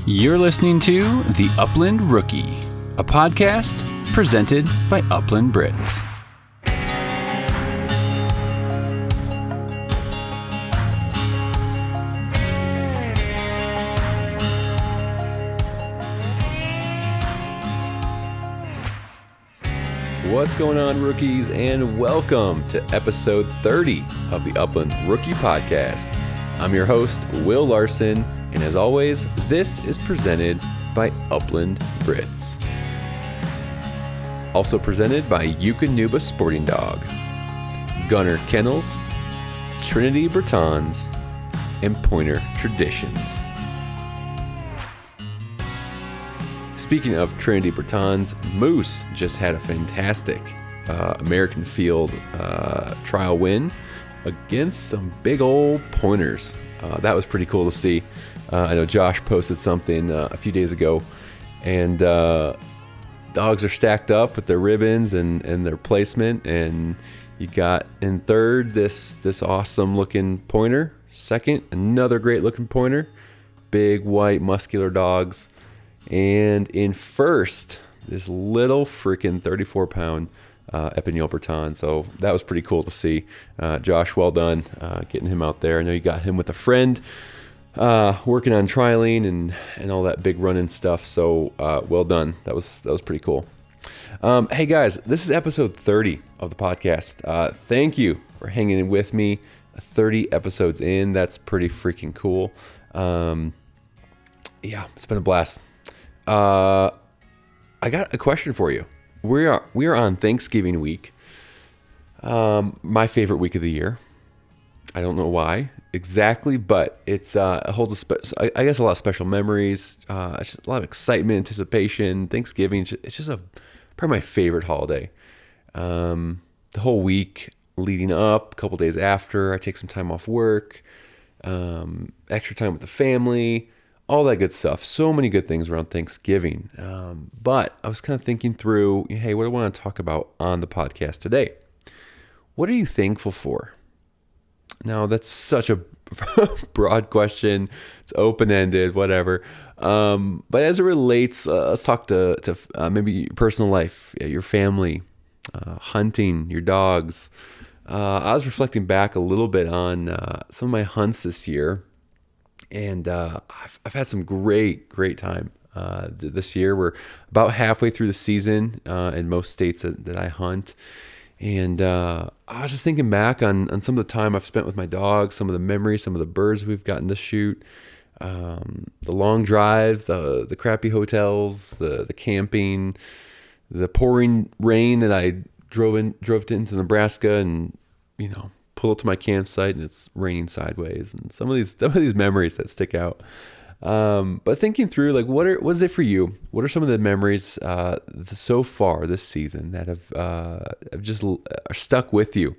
You're listening to The Upland Rookie, a podcast presented by Upland Brits. What's going on, rookies, and welcome to episode 30 of the Upland Rookie Podcast. I'm your host, Will Larson, and as always, this is presented by Upland Brits. Also presented by Eukanuba Sporting Dog, Gunner Kennels, Trinity Bretons, and Pointer Traditions. Speaking of Trinity Bretons, Moose just had a fantastic American Field trial win against some big old pointers. That was pretty cool to see. I know Josh posted something a few days ago, and dogs are stacked up with their ribbons and their placement, and you got in third this awesome looking pointer, second another great looking pointer, big white muscular dogs, and in first this little freaking 34-pound Epinal Breton. So that was pretty cool to see. Josh, well done getting him out there. I know you got him with a friend working on trialing and all that big running stuff. So well done. That was pretty cool. Hey guys, this is episode 30 of the podcast. Thank you for hanging in with me. 30 episodes in. That's pretty freaking cool. Yeah, it's been a blast. I got a question for you. We are on Thanksgiving week, my favorite week of the year. I don't know why exactly, but it holds I guess a lot of special memories, it's just a lot of excitement, anticipation. Thanksgiving, it's just probably my favorite holiday. The whole week leading up, a couple days after, I take some time off work, extra time with the family, all that good stuff. So many good things around Thanksgiving. But I was kind of thinking through, hey, what do I want to talk about on the podcast today? What are you thankful for? Now, that's such a broad question. It's open-ended, whatever. But as it relates, let's talk to maybe your personal life, your family, hunting, your dogs. I was reflecting back a little bit on some of my hunts this year. And I've had some great time this year. We're about halfway through the season in most states that I hunt. And I was just thinking back on some of the time I've spent with my dog, some of the memories, some of the birds we've gotten to shoot, the long drives, the crappy hotels, the camping, the pouring rain that I drove into Nebraska and, pull up to my campsite and it's raining sideways, and some of these memories that stick out. But thinking through, like, what is it for you? What are some of the memories so far this season that are stuck with you?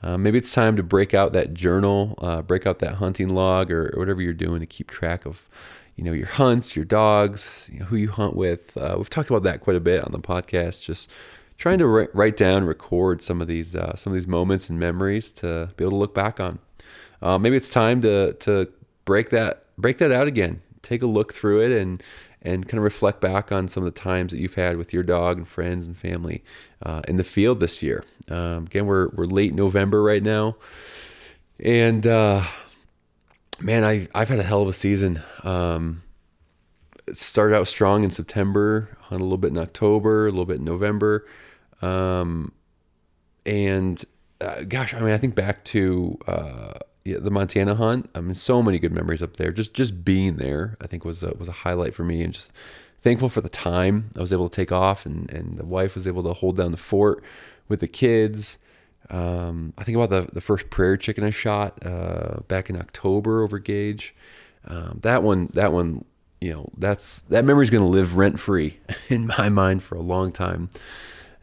Maybe it's time to break out that journal, break out that hunting log, or whatever you're doing to keep track of, your hunts, your dogs, who you hunt with. We've talked about that quite a bit on the podcast. Just trying to write down, record some of these moments and memories to be able to look back on. Maybe it's time to break that out again. Take a look through it and kind of reflect back on some of the times that you've had with your dog and friends and family in the field this year. Again, we're late November right now, and man, I've had a hell of a season. It started out strong in September, hunted a little bit in October, a little bit in November. Gosh, I think back to the Montana hunt. So many good memories up there. Just being there, I think was a highlight for me, and just thankful for the time I was able to take off, and the wife was able to hold down the fort with the kids. I think about the first prairie chicken I shot back in October over gauge. That one. That memory is going to live rent free in my mind for a long time.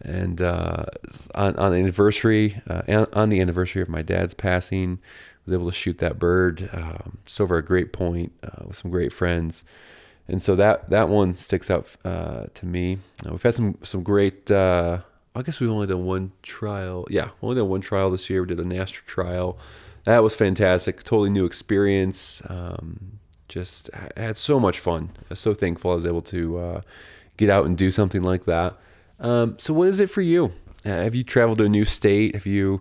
And on the anniversary of my dad's passing, I was able to shoot that bird just over a great point with some great friends, and so that one sticks out to me. We've had some great. I guess we've only done one trial. Yeah, only done one trial this year. We did a Naster trial. That was fantastic. Totally new experience. Just I had so much fun. I was so thankful I was able to get out and do something like that. So what is it for you? Have you traveled to a new state? Have you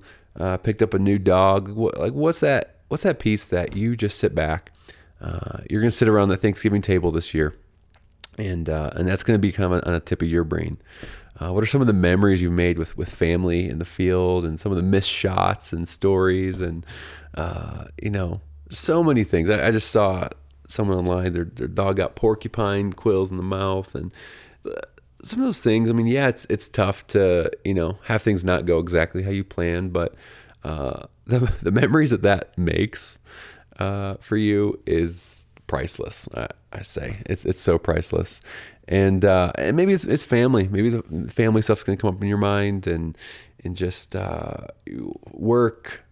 picked up a new dog? What's that piece that you just sit back? You're going to sit around the Thanksgiving table this year, and that's going to be kind of on the tip of your brain. What are some of the memories you've made with family in the field, and some of the missed shots and stories, and so many things. I just saw someone online, their dog got porcupine quills in the mouth, and some of those things. I mean, yeah, it's tough to have things not go exactly how you planned, but the memories that makes for you is priceless. I say it's so priceless, and maybe it's family. Maybe the family stuff's going to come up in your mind, and just work,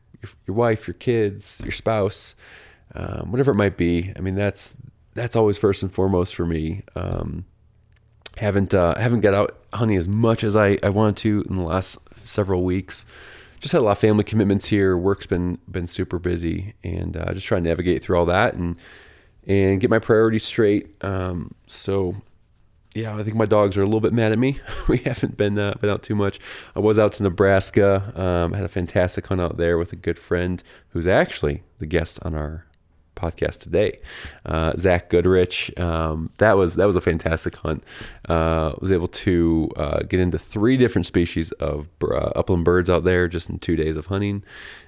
your wife, your kids, your spouse, whatever it might be. I mean, that's always first and foremost for me. Haven't got out hunting as much as I wanted to in the last several weeks. Just had a lot of family commitments here. Work's been super busy, and just trying to navigate through all that and get my priorities straight. So yeah, I think my dogs are a little bit mad at me. We haven't been out too much. I was out to Nebraska. Had a fantastic hunt out there with a good friend who's actually the guest on our podcast today, Zach Goodrich. That was a fantastic hunt. Was able to get into 3 different species of upland birds out there just in 2 days of hunting,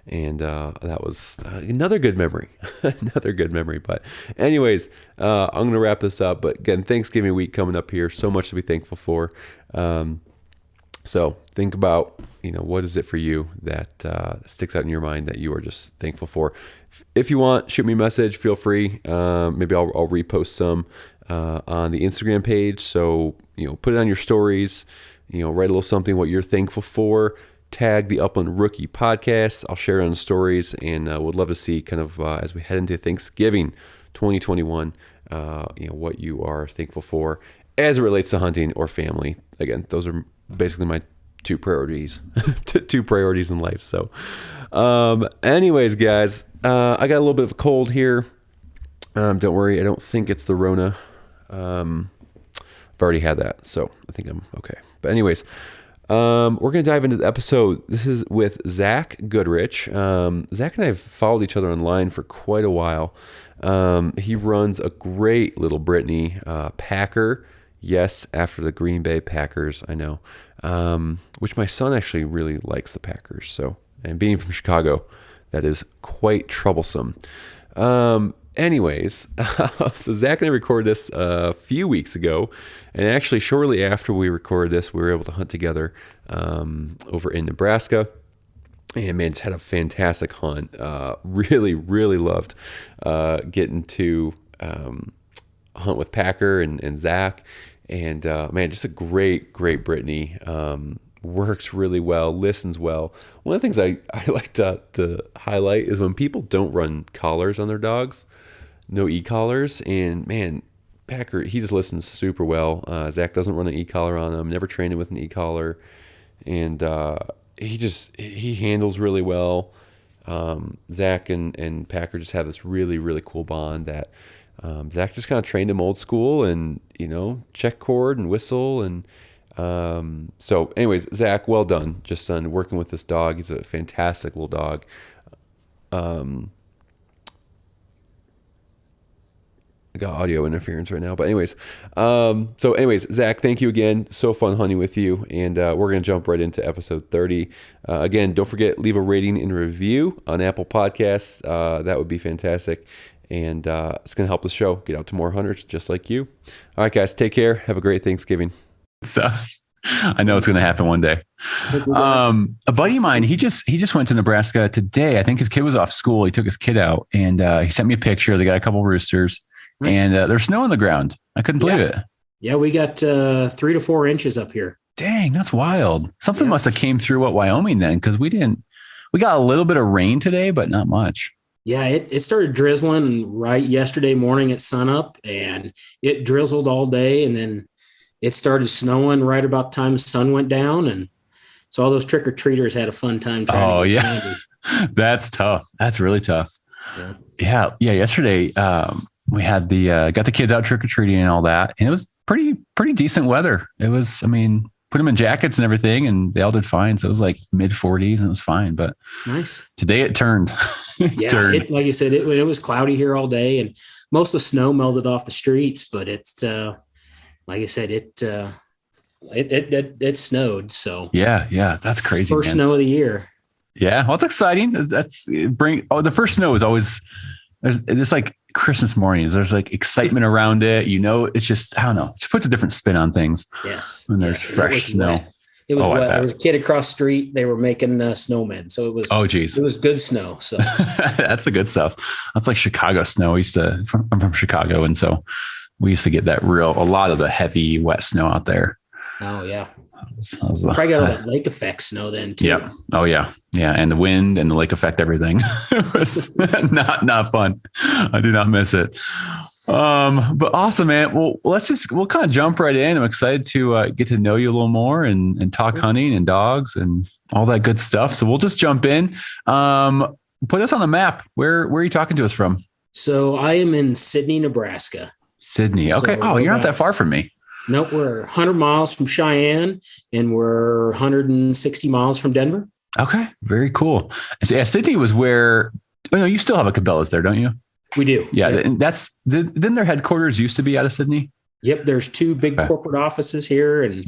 and that was another good memory. Another good memory. But anyways, I'm gonna wrap this up. But again, Thanksgiving week coming up here, so much to be thankful for. So think about, what is it for you that sticks out in your mind that you are just thankful for. If you want, shoot me a message. Feel free. Maybe I'll repost some on the Instagram page. So, put it on your stories. Write a little something what you're thankful for. Tag the Upland Rookie Podcast. I'll share it on the stories, and would love to see kind of as we head into Thanksgiving 2021, what you are thankful for as it relates to hunting or family. Again, those are basically my 2 priorities, 2 priorities in life. So, anyways, guys, I got a little bit of a cold here. Don't worry. I don't think it's the Rona. I've already had that, so I think I'm okay. But anyways, we're going to dive into the episode. This is with Zach Goodrich. Zach and I have followed each other online for quite a while. He runs a great little Brittany Packer. Yes, after the Green Bay Packers, I know. Which my son actually really likes the Packers. So, and being from Chicago, that is quite troublesome. Anyways, so Zach and I recorded this a few weeks ago, and actually shortly after we recorded this, we were able to hunt together over in Nebraska. And man, just had a fantastic hunt. Really, really loved getting to hunt with Packer and Zach. And man, just a great Brittany. Works really well, listens well. One of the things I like to highlight is when people don't run collars on their dogs, no e-collars. And man, Packer, he just listens super well. Zach doesn't run an e-collar on him, never trained him with an e-collar. And he handles really well. Zach and Packer just have this really, really cool bond that Zach just kind of trained him old school and, check cord and whistle. And so anyways, Zach, well done just on working with this dog. He's a fantastic little dog. I got audio interference right now, but anyways, Zach, thank you again. So fun hunting with you, and we're going to jump right into episode 30. Again, don't forget, leave a rating and review on Apple Podcasts. That would be fantastic, and it's going to help the show get out to more hunters just like you. All right, guys, take care. Have a great Thanksgiving. So I know it's going to happen one day. A buddy of mine, he just went to Nebraska today. I think his kid was off school. He took his kid out, and he sent me a picture. They got a couple roosters. Nice. And there's snow on the ground. I couldn't believe it. Yeah, we got 3 to 4 inches up here. Dang, that's wild. Something must have came through Wyoming then, because we got a little bit of rain today, but not much. Yeah, it started drizzling right yesterday morning at sunup, and it drizzled all day, and then it started snowing right about the time the sun went down, and so all those trick-or-treaters had a fun time trying to get candy. That's tough. That's really tough. Yeah. Yesterday, we had got the kids out trick-or-treating and all that. And it was pretty decent weather. It was, I mean, put them in jackets and everything and they all did fine. So it was like mid 40s and it was fine, but nice. Today it turned. Like you said, it was cloudy here all day and most of the snow melted off the streets, but it's, like I said, it snowed. So yeah. That's crazy. First snow of the year. Yeah. Well, it's exciting. The first snow is always, there's like Christmas mornings. There's like excitement around it. It's just, I don't know. It just puts a different spin on things. Yes. When there's fresh snow. Wet. It was wet. There was a kid across the street. They were making snowmen. So it was, it was good snow. So that's the good stuff. That's like Chicago snow. I'm from Chicago. And so we used to get a lot of the heavy wet snow out there. Oh yeah. Probably got all that lake effect snow then too. Yep. Oh yeah. Yeah. And the wind and the lake effect, everything. It was not fun. I do not miss it. But awesome, man. Well, we'll kind of jump right in. I'm excited to get to know you a little more and talk hunting and dogs and all that good stuff. So we'll just jump in. Put us on the map. Where are you talking to us from? So I am in Sidney, Nebraska. Sydney. Okay. So you're not that far from me. Nope, we're 100 miles from Cheyenne and we're 160 miles from Denver. Okay, very cool. So, yeah, Sydney was where, you still have a Cabela's there, don't you? We do. Yeah, and didn't their headquarters used to be out of Sydney? Yep, there's 2 big corporate offices here. And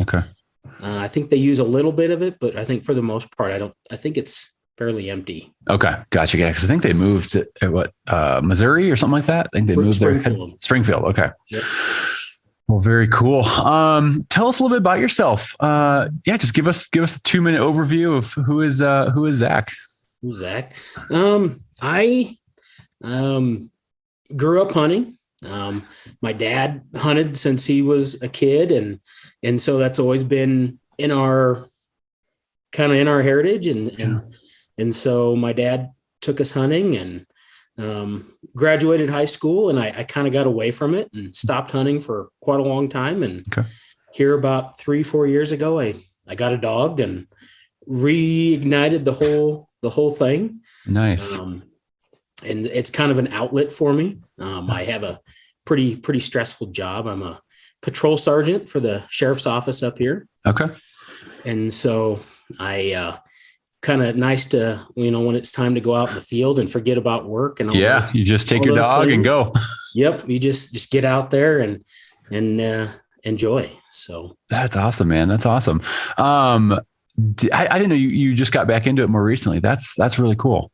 I think they use a little bit of it, but I think for the most part, I think it's fairly empty. Okay, gotcha. Yeah, because I think they moved to Missouri or something like that. I think they moved there. Springfield. Okay. Yep. Well, very cool. Tell us a little bit about yourself. Just give us a 2-minute overview of who is Zach. Who's Zach? I grew up hunting. My dad hunted since he was a kid, and so that's always been in our heritage. And so my dad took us hunting and graduated high school, and I kind of got away from it and stopped hunting for quite a long time. And here about 3-4 years ago, I got a dog and reignited the whole thing. Nice. And it's kind of an outlet for me. I have a pretty stressful job. I'm a patrol sergeant for the sheriff's office up here. Okay. And so I, kind of nice to, when it's time to go out in the field and forget about work and all you just take your dog and go. Yep. You just get out there and enjoy. So that's awesome, man. That's awesome. I didn't know you just got back into it more recently. That's really cool.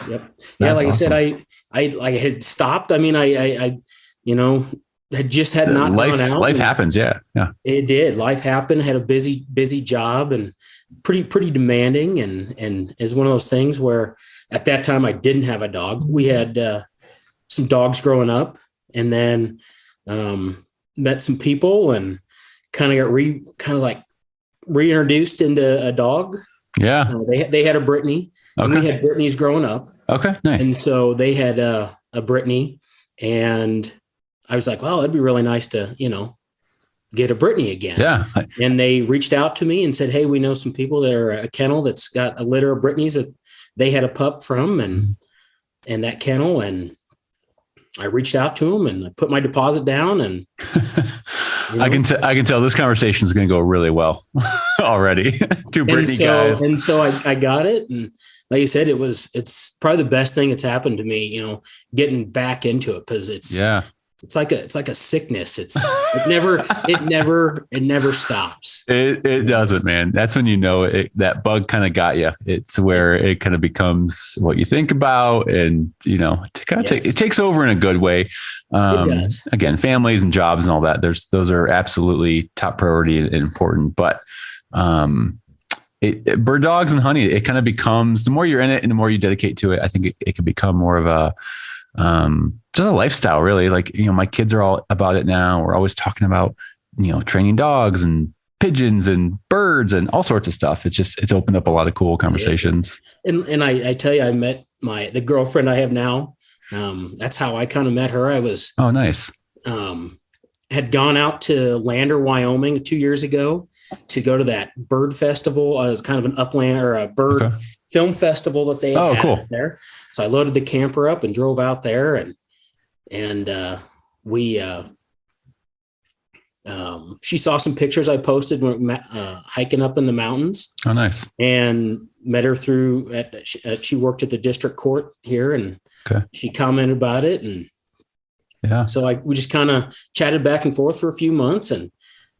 Yep. Yeah. Like awesome. I said, I had stopped. I mean, I had just had not gone out. Life happens. Yeah. Yeah. It did. Life happened. Had a busy job and pretty demanding. And is one of those things where at that time I didn't have a dog. We had some dogs growing up and then met some people and kind of got reintroduced into a dog. Yeah. They had a Brittany. And we had Brittany's growing up. Okay. Nice. And so they had a Brittany and I was like, well, it'd be really nice to, get a Brittany again. Yeah. And they reached out to me and said, hey, we know some people that are a kennel that's got a litter of Brittany's that they had a pup from and that kennel. And I reached out to them and I put my deposit down and I can tell this conversation is going to go really well already. 2 Brittany guys. And so I got it. And like you said, it's probably the best thing that's happened to me, getting back into it. Cause it's like a sickness. It never stops. It doesn't, man. That's when that bug kind of got you. It's where it kind of becomes what you think about, and it takes over in a good way. It does. Again, families and jobs and all that. Those are absolutely top priority and important. But bird dogs and hunting, it kind of becomes, the more you're in it and the more you dedicate to it, I think it can become more of a just a lifestyle, really. Like, my kids are all about it now. We're always talking about, training dogs and pigeons and birds and all sorts of stuff. It's opened up a lot of cool conversations. And I tell you, I met the girlfriend I have now. That's how I kind of met her. I was, nice. Had gone out to Lander, Wyoming 2 years ago to go to that bird festival. It was kind of an upland or a bird film festival that they had cool. there. So I loaded the camper up and drove out there and we she saw some pictures I posted when hiking up in the mountains. Oh, nice. And met her through she worked at the district court here, and she commented about it. And so we just kind of chatted back and forth for a few months, and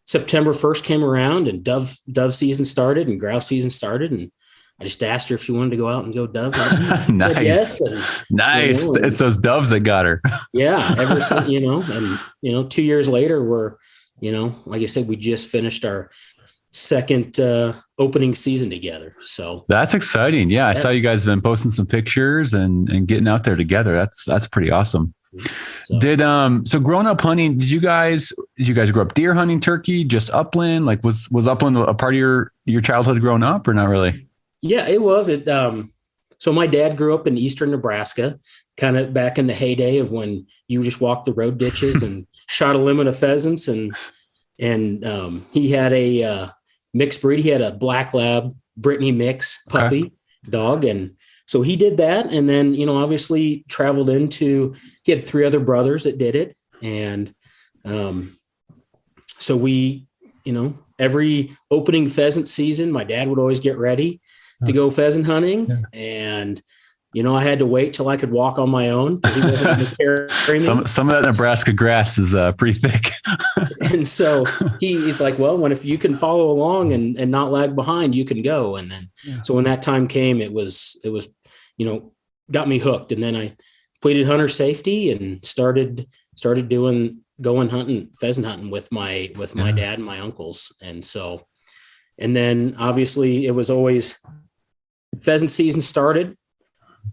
September 1st came around and dove season started and grouse season started. And I just asked her if she wanted to go out and go dove hunting. Nice. Yes. And, nice. It's those doves that got her. Yeah. Ever since, and 2 years later, we're, like I said, we just finished our second opening season together. So that's exciting. Yeah. I saw you guys have been posting some pictures and getting out there together. That's pretty awesome. So, so growing up hunting, did you guys grow up deer hunting, turkey, just upland? Like was upland a part of your childhood growing up, or not really? Yeah, it was. So my dad grew up in eastern Nebraska, kind of back in the heyday of when you just walked the road ditches and shot a limit of pheasants. And he had a mixed breed. He had a black lab Brittany mix puppy dog. And so he did that. And then, obviously traveled he had 3 other brothers that did it. And so we, every opening pheasant season, my dad would always get ready to go pheasant hunting. Yeah. And, I had to wait till I could walk on my own because he wasn't going to carry me. Some of that Nebraska grass is pretty thick. And so he's like, well, if you can follow along and not lag behind, you can go. And then, so when that time came, it was, got me hooked. And then I completed hunter safety and started going hunting, pheasant hunting with my dad and my uncles. And so, and then obviously it was always pheasant season started.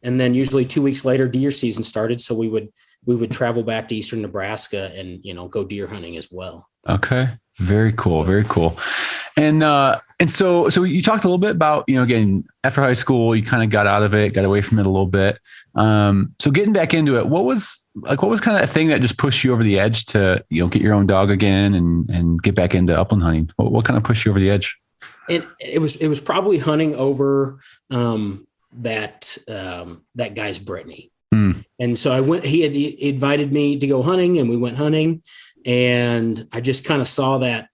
And then usually 2 weeks later, deer season started. So we would travel back to eastern Nebraska and, go deer hunting as well. Okay. Very cool. Very cool. And so you talked a little bit about, again, after high school, you kind of got out of it, got away from it a little bit. So getting back into it, what was kind of a thing that just pushed you over the edge to, get your own dog again and get back into upland hunting? What kind of pushed you over the edge? And it was probably hunting over, that guy's Brittany. And so he invited me to go hunting, and we went hunting, and I just kind of saw that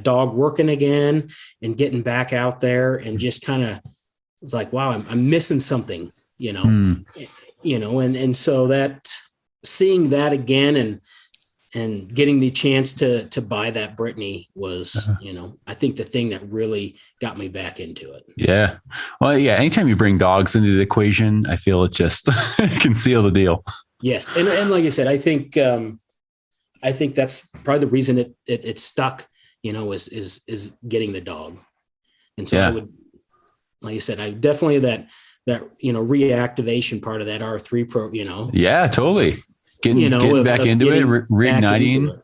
dog working again and getting back out there, and just kind of, it's like, wow, I'm missing something, and so that seeing that again and getting the chance to buy that Brittany was, I think the thing that really got me back into it. Yeah. Well, yeah. Anytime you bring dogs into the equation, I feel it just can seal the deal. Yes. And like I said, I think that's probably the reason it stuck, is getting the dog. And so I would, like I said, I definitely that reactivation part of that R3 pro, Yeah, totally. Getting back into it, reigniting.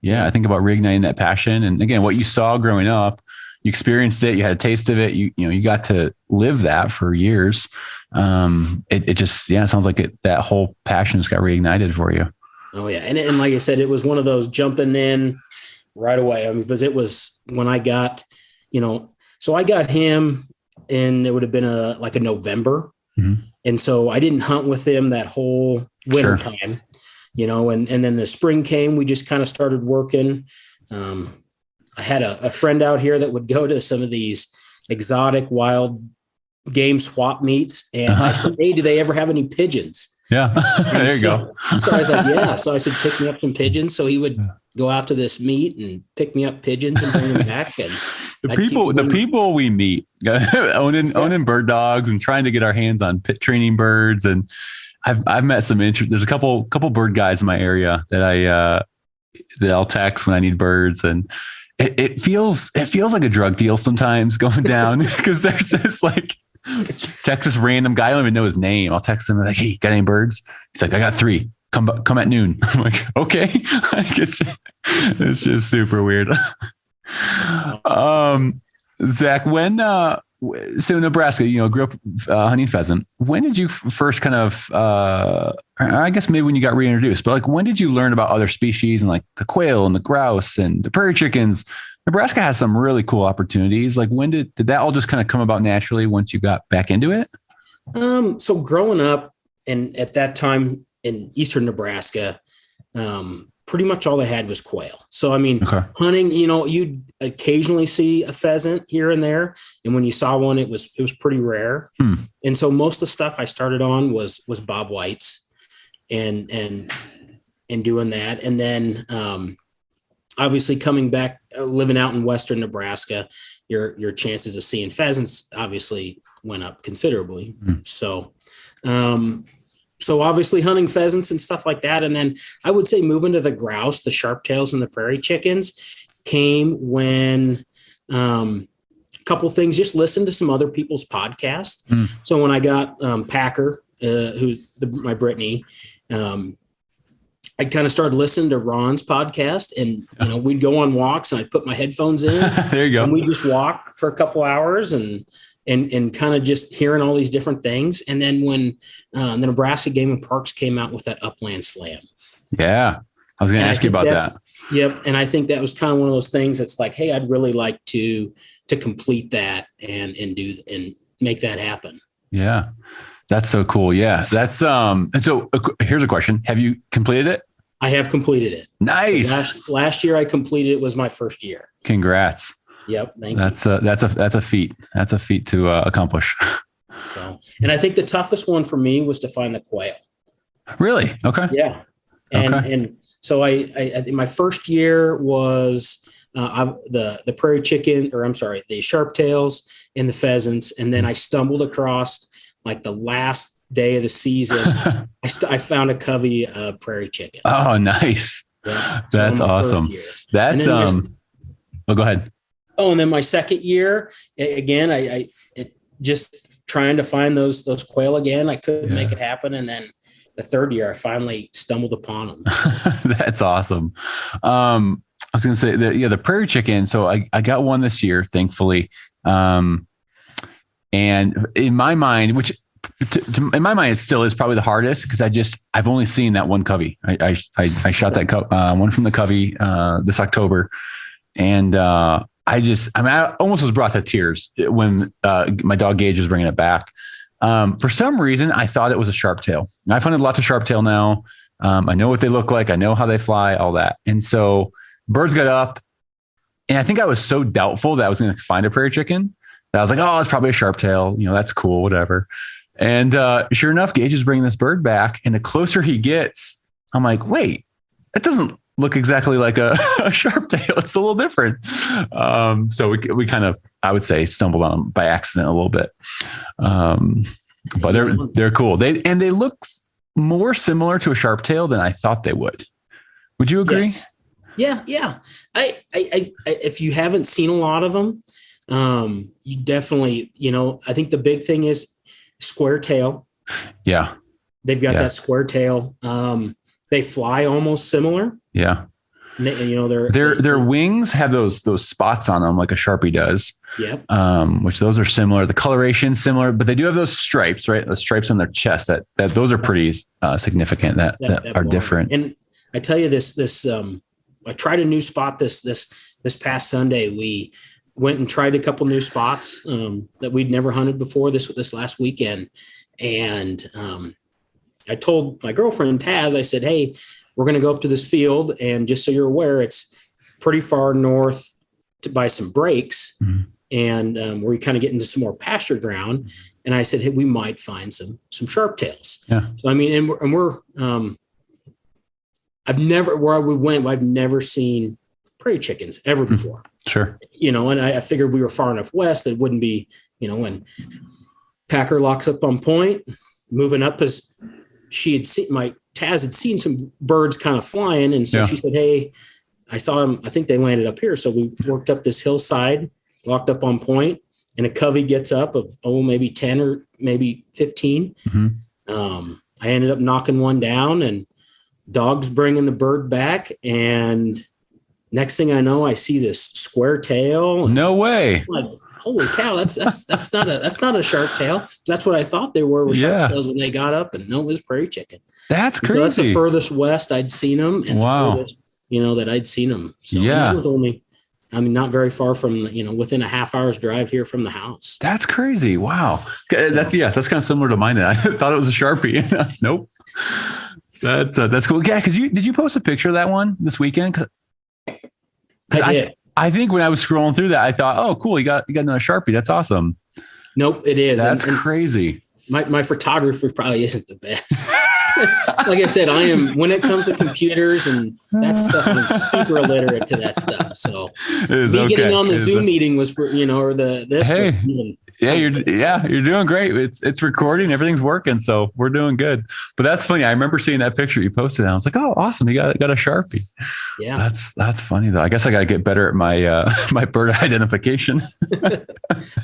Yeah. I think about reigniting that passion. And again, what you saw growing up, you experienced it, you had a taste of it. You got to live that for years. It just, it sounds like that whole passion just got reignited for you. Oh yeah. And like I said, it was one of those jumping in right away. Because it was when I got, so I got him and it would have been a November. Mm-hmm. And so I didn't hunt with him that whole winter time, and then the spring came, we just kind of started working. I had a friend out here that would go to some of these exotic wild game swap meets, and I said, hey, do they ever have any pigeons? Yeah. There you go. So I was like, yeah. So I said, pick me up some pigeons. So he would go out to this meet and pick me up pigeons and bring them back. And the people we meet owning bird dogs and trying to get our hands on pit training birds. And I've met some interest. There's a couple bird guys in my area that I'll text when I need birds. And it feels like a drug deal sometimes going down because there's this Texas random guy. I don't even know his name. I'll text him like, hey, got any birds? He's like, I got 3. Come at noon. I'm like, okay. It's just super weird. Zach, so Nebraska, grew up hunting pheasant. When did you first kind of, I guess maybe when you got reintroduced, but when did you learn about other species and the quail and the grouse and the prairie chickens? Nebraska has some really cool opportunities. When did that all just kind of come about naturally once you got back into it? So growing up and at that time in eastern Nebraska, pretty much all they had was quail. So, I mean, Okay. hunting, you'd occasionally see a pheasant here and there. And when you saw one, it was pretty rare. And so most of the stuff I started on was Bob White's and doing that. And then, obviously coming back, living out in Western Nebraska, your chances of seeing pheasants obviously went up considerably. So obviously hunting pheasants and stuff like that. And then I would say moving to the grouse, the sharptails and the prairie chickens came when a couple things, just listen to some other people's podcasts. So when I got Packer, who's my Brittany, I kind of started listening to Ron's podcast, and we'd go on walks and I'd put my headphones in. There you go. And we just walk for a couple hours and kind of just hearing all these different things. And then when the Nebraska Game and Parks came out with that Upland Slam. Yeah. I was going to ask you about that. Yep. And I think that was kind of one of those things that's like, hey, I'd really like to complete that and make that happen. Yeah. That's so cool. Yeah. That's, so here's a question. Have you completed it? I have completed it. Nice. So last year I completed it, was my first year. Congrats. Yep. Thank you. That's a feat. That's a feat to accomplish. So, and I think the toughest one for me was to find the quail. Really? Okay. Yeah. And so I my first year was the prairie chicken, or I'm sorry, the sharptails and the pheasants. And then I stumbled across, like, the last day of the season, I found a covey of prairie chickens. Oh, nice. Yeah. That's awesome. That's go ahead. Oh, and then my second year, again, I just trying to find those quail again. I couldn't make it happen. And then the third year, I finally stumbled upon them. That's awesome. I was going to say the prairie chicken. So I got one this year, thankfully. And in my mind, which in my mind, it still is probably the hardest, because I've only seen that one covey. I shot that one from the covey this October. And I almost was brought to tears when my dog Gage was bringing it back. For some reason, I thought it was a sharptail. I've hunted lots of sharptail now. I know what they look like. I know how they fly, all that. And so birds got up, and I think I was so doubtful that I was going to find a prairie chicken that I was like, oh, it's probably a sharptail. That's cool, whatever. And sure enough, Gage is bringing this bird back. And the closer he gets, I'm like, wait, that doesn't look exactly like a sharptail. It's a little different. So we kind of, I would say, stumbled on them by accident a little bit. But they're cool. They look more similar to a sharptail than I thought they would. Would you agree? Yes. Yeah. I if you haven't seen a lot of them, you definitely, I think the big thing is square tail. Yeah. They've got that square tail. They fly almost similar. Yeah. And their wings have those spots on them like a Sharpie does. Yep. Which those are similar. The coloration similar, but they do have those stripes, right? The stripes on their chest that those are pretty significant that are different. And I tell you this I tried a new spot this past Sunday. We went and tried a couple new spots that we'd never hunted before this last weekend. And I told my girlfriend Taz, I said, hey, we're going to go up to this field, and just so you're aware, it's pretty far north by some breaks, and where you kind of get into some more pasture ground. And I said, hey, we might find some sharptails. Yeah. So I mean, and we're I've never seen prairie chickens ever before. Sure. And I figured we were far enough west that it wouldn't be, when Packer locks up on point, moving up, because she had seen Taz had seen some birds kind of flying. And so she said, hey, I saw them. I think they landed up here. So we worked up this hillside, walked up on point, and a covey gets up of, maybe 10 or maybe 15. I ended up knocking one down, and dog's bringing the bird back. And next thing I know, I see this square tail. No way. I'm like, holy cow, that's not a sharp tail. That's what I thought they were sharp tails when they got up, and no, it was prairie chicken. That's crazy. So that's the furthest west I'd seen them, and the furthest, that I'd seen them. So that was only, not very far from, within a half hour's drive here from the house. That's crazy. Wow. That's kind of similar to mine. I thought it was a Sharpie. Nope. That's cool. Yeah. Did you post a picture of that one this weekend? I did. I think when I was scrolling through that, I thought, oh, cool. You got another Sharpie. That's awesome. Nope, it is. That's crazy. My photography probably isn't the best. Like I said, I am, when it comes to computers and that stuff, I'm super illiterate to that stuff. So getting on the Zoom meeting was, or this was even. Yeah, you're doing great. It's recording, everything's working, so we're doing good. But that's funny. I remember seeing that picture you posted, and I was like, "Oh, awesome! You got a Sharpie." Yeah, that's funny though. I guess I got to get better at my my bird identification. But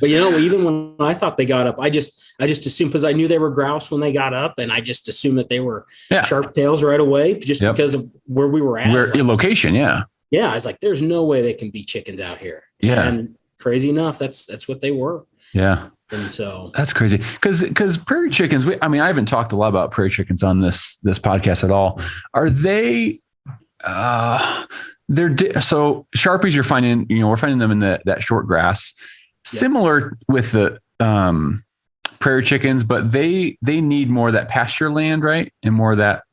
even when I thought they got up, I just assumed, because I knew they were grouse when they got up, and I just assumed that they were sharp tails right away, just because of where we were at. Your location, yeah. Yeah, I was like, "There's no way they can be chickens out here." Yeah, and crazy enough, that's what they were. Yeah. And so that's crazy. Cause prairie chickens, I haven't talked a lot about prairie chickens on this podcast at all. Are they, so Sharpies you're finding, we're finding them in that short grass, similar with the, prairie chickens, but they need more of that pasture land, right? And more of that,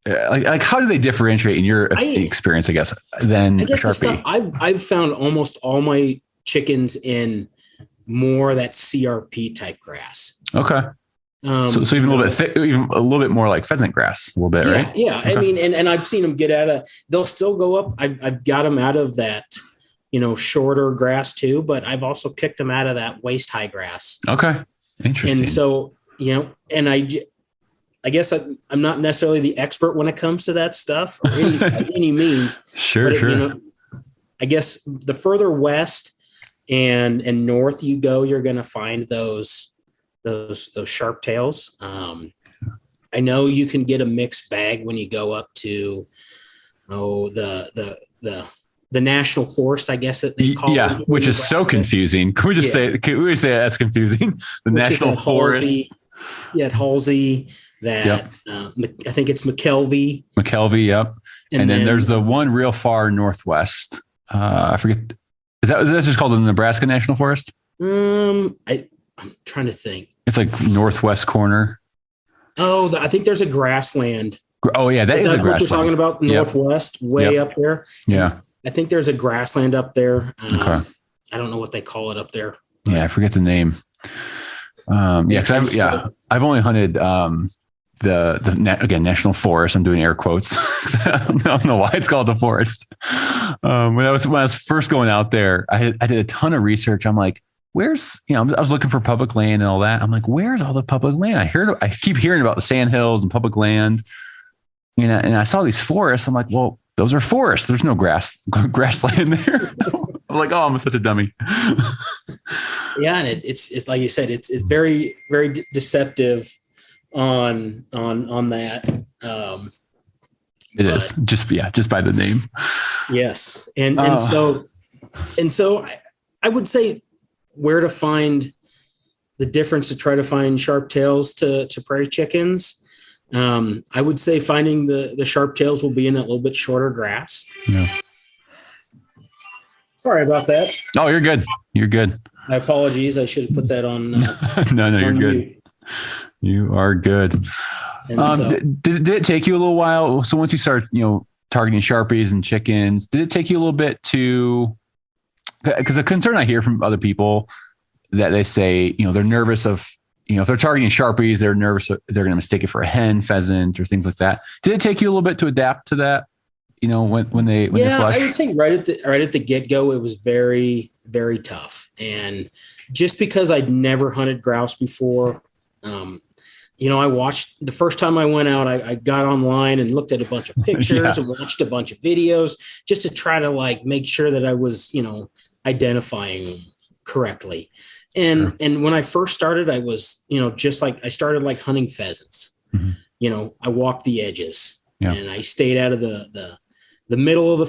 like how do they differentiate in your experience, I guess, than a Sharpie? I've found almost all my chickens in more that CRP type grass. Okay. So even a little bit thick, even a little bit more like pheasant grass, a little bit, right? Yeah. Okay. I mean, and I've seen them they'll still go up. I've got them out of that, shorter grass too, but I've also kicked them out of that waist high grass. Okay. Interesting. And so, and I guess I'm not necessarily the expert when it comes to that stuff by any means. Sure. I guess the further west and north you go, you're going to find those sharp tails. I know you can get a mixed bag when you go up to the national forest, I guess they call it, which is so confusing. Can we just say that's confusing? The national forest. At Halsey, I think it's McKelvey. Yep. And then there's the one real far northwest. I forget. Is that just called the Nebraska National Forest? I'm trying to think. It's like northwest corner. Oh, I think there's a grassland. Oh yeah, that is a grassland. What you're talking about, northwest, way up there. Yeah, I think there's a grassland up there. Okay. I don't know what they call it up there. Yeah, I forget the name. Because I've only hunted the national forest. I'm doing air quotes. I don't know why it's called the forest. When I was first going out there, I did a ton of research. I'm like, where's, I was looking for public land and all that. I'm like, where's all the public land? I keep hearing about the sand hills and public land. And I saw these forests. I'm like, well, those are forests. There's no grassland there. I'm like, oh, I'm such a dummy. Yeah. And it's like you said, it's very, very deceptive on that. It is just by the name. Yes. And so I would say where to find the difference to try to find sharp tails to prairie chickens. I would say finding the sharp tails will be in that little bit shorter grass. Yeah. Sorry about that. Oh, you're good. You're good. My apologies. I should have put that on. No, you're good. You are good. Did it take you a little while? So once you start, targeting Sharpies and chickens, did it take you a little bit because a concern I hear from other people that they say, they're nervous of, if they're targeting Sharpies, they're nervous they're going to mistake it for a hen, pheasant, or things like that. Did it take you a little bit to adapt to that? When they flush? I would think right at the get-go, it was very, very tough. And just because I'd never hunted grouse before, I watched the first time I went out, I got online and looked at a bunch of pictures and watched a bunch of videos just to try to make sure that I was, identifying them correctly. And when I first started, I was, I started hunting pheasants. Mm-hmm. I walked the edges and I stayed out of the middle of the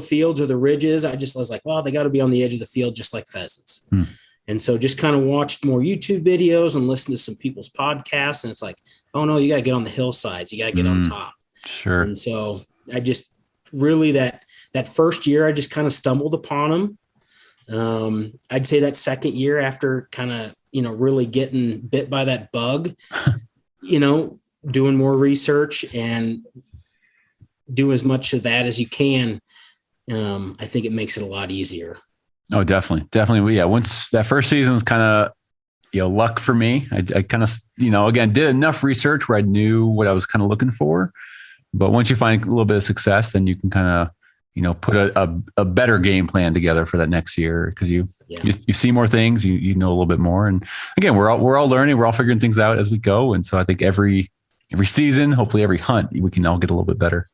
fields or the ridges. I was like, well, they got to be on the edge of the field, just like pheasants. Mm. And so just kind of watched more YouTube videos and listened to some people's podcasts. And it's like, oh no, you got to get on the hillsides. You got to get on top. Sure. And so I just really that first year, I just kind of stumbled upon them. I'd say that second year after kind of, really getting bit by that bug, doing more research and do as much of that as you can, I think it makes it a lot easier. Oh, definitely. Definitely. Yeah. Once that first season was kind of, luck for me. I kind of, again, did enough research where I knew what I was kind of looking for. But once you find a little bit of success, then you can kind of, put a better game plan together for that next year, because you see more things, you know a little bit more. And again, we're all learning, we're all figuring things out as we go. And so I think every season, hopefully every hunt, we can all get a little bit better.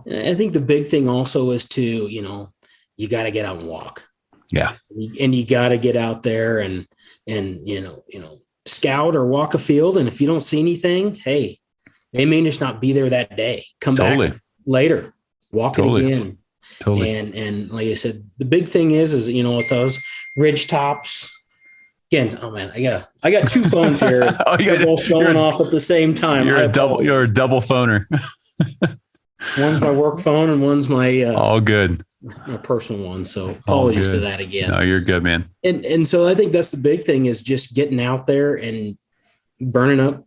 I think the big thing also is to, you got to get out and walk. Yeah. And you got to get out there and scout or walk a field. And if you don't see anything, hey, they may just not be there that day. Come back later, walk it again. Totally. And like I said, the big thing is with those ridge tops. Again, oh man, I got two phones here. They're both going off at the same time. You're a double phoner. One's my work phone and one's my all good. My personal one. So apologies to that again. No, you're good, man. And so I think that's the big thing, is just getting out there and burning up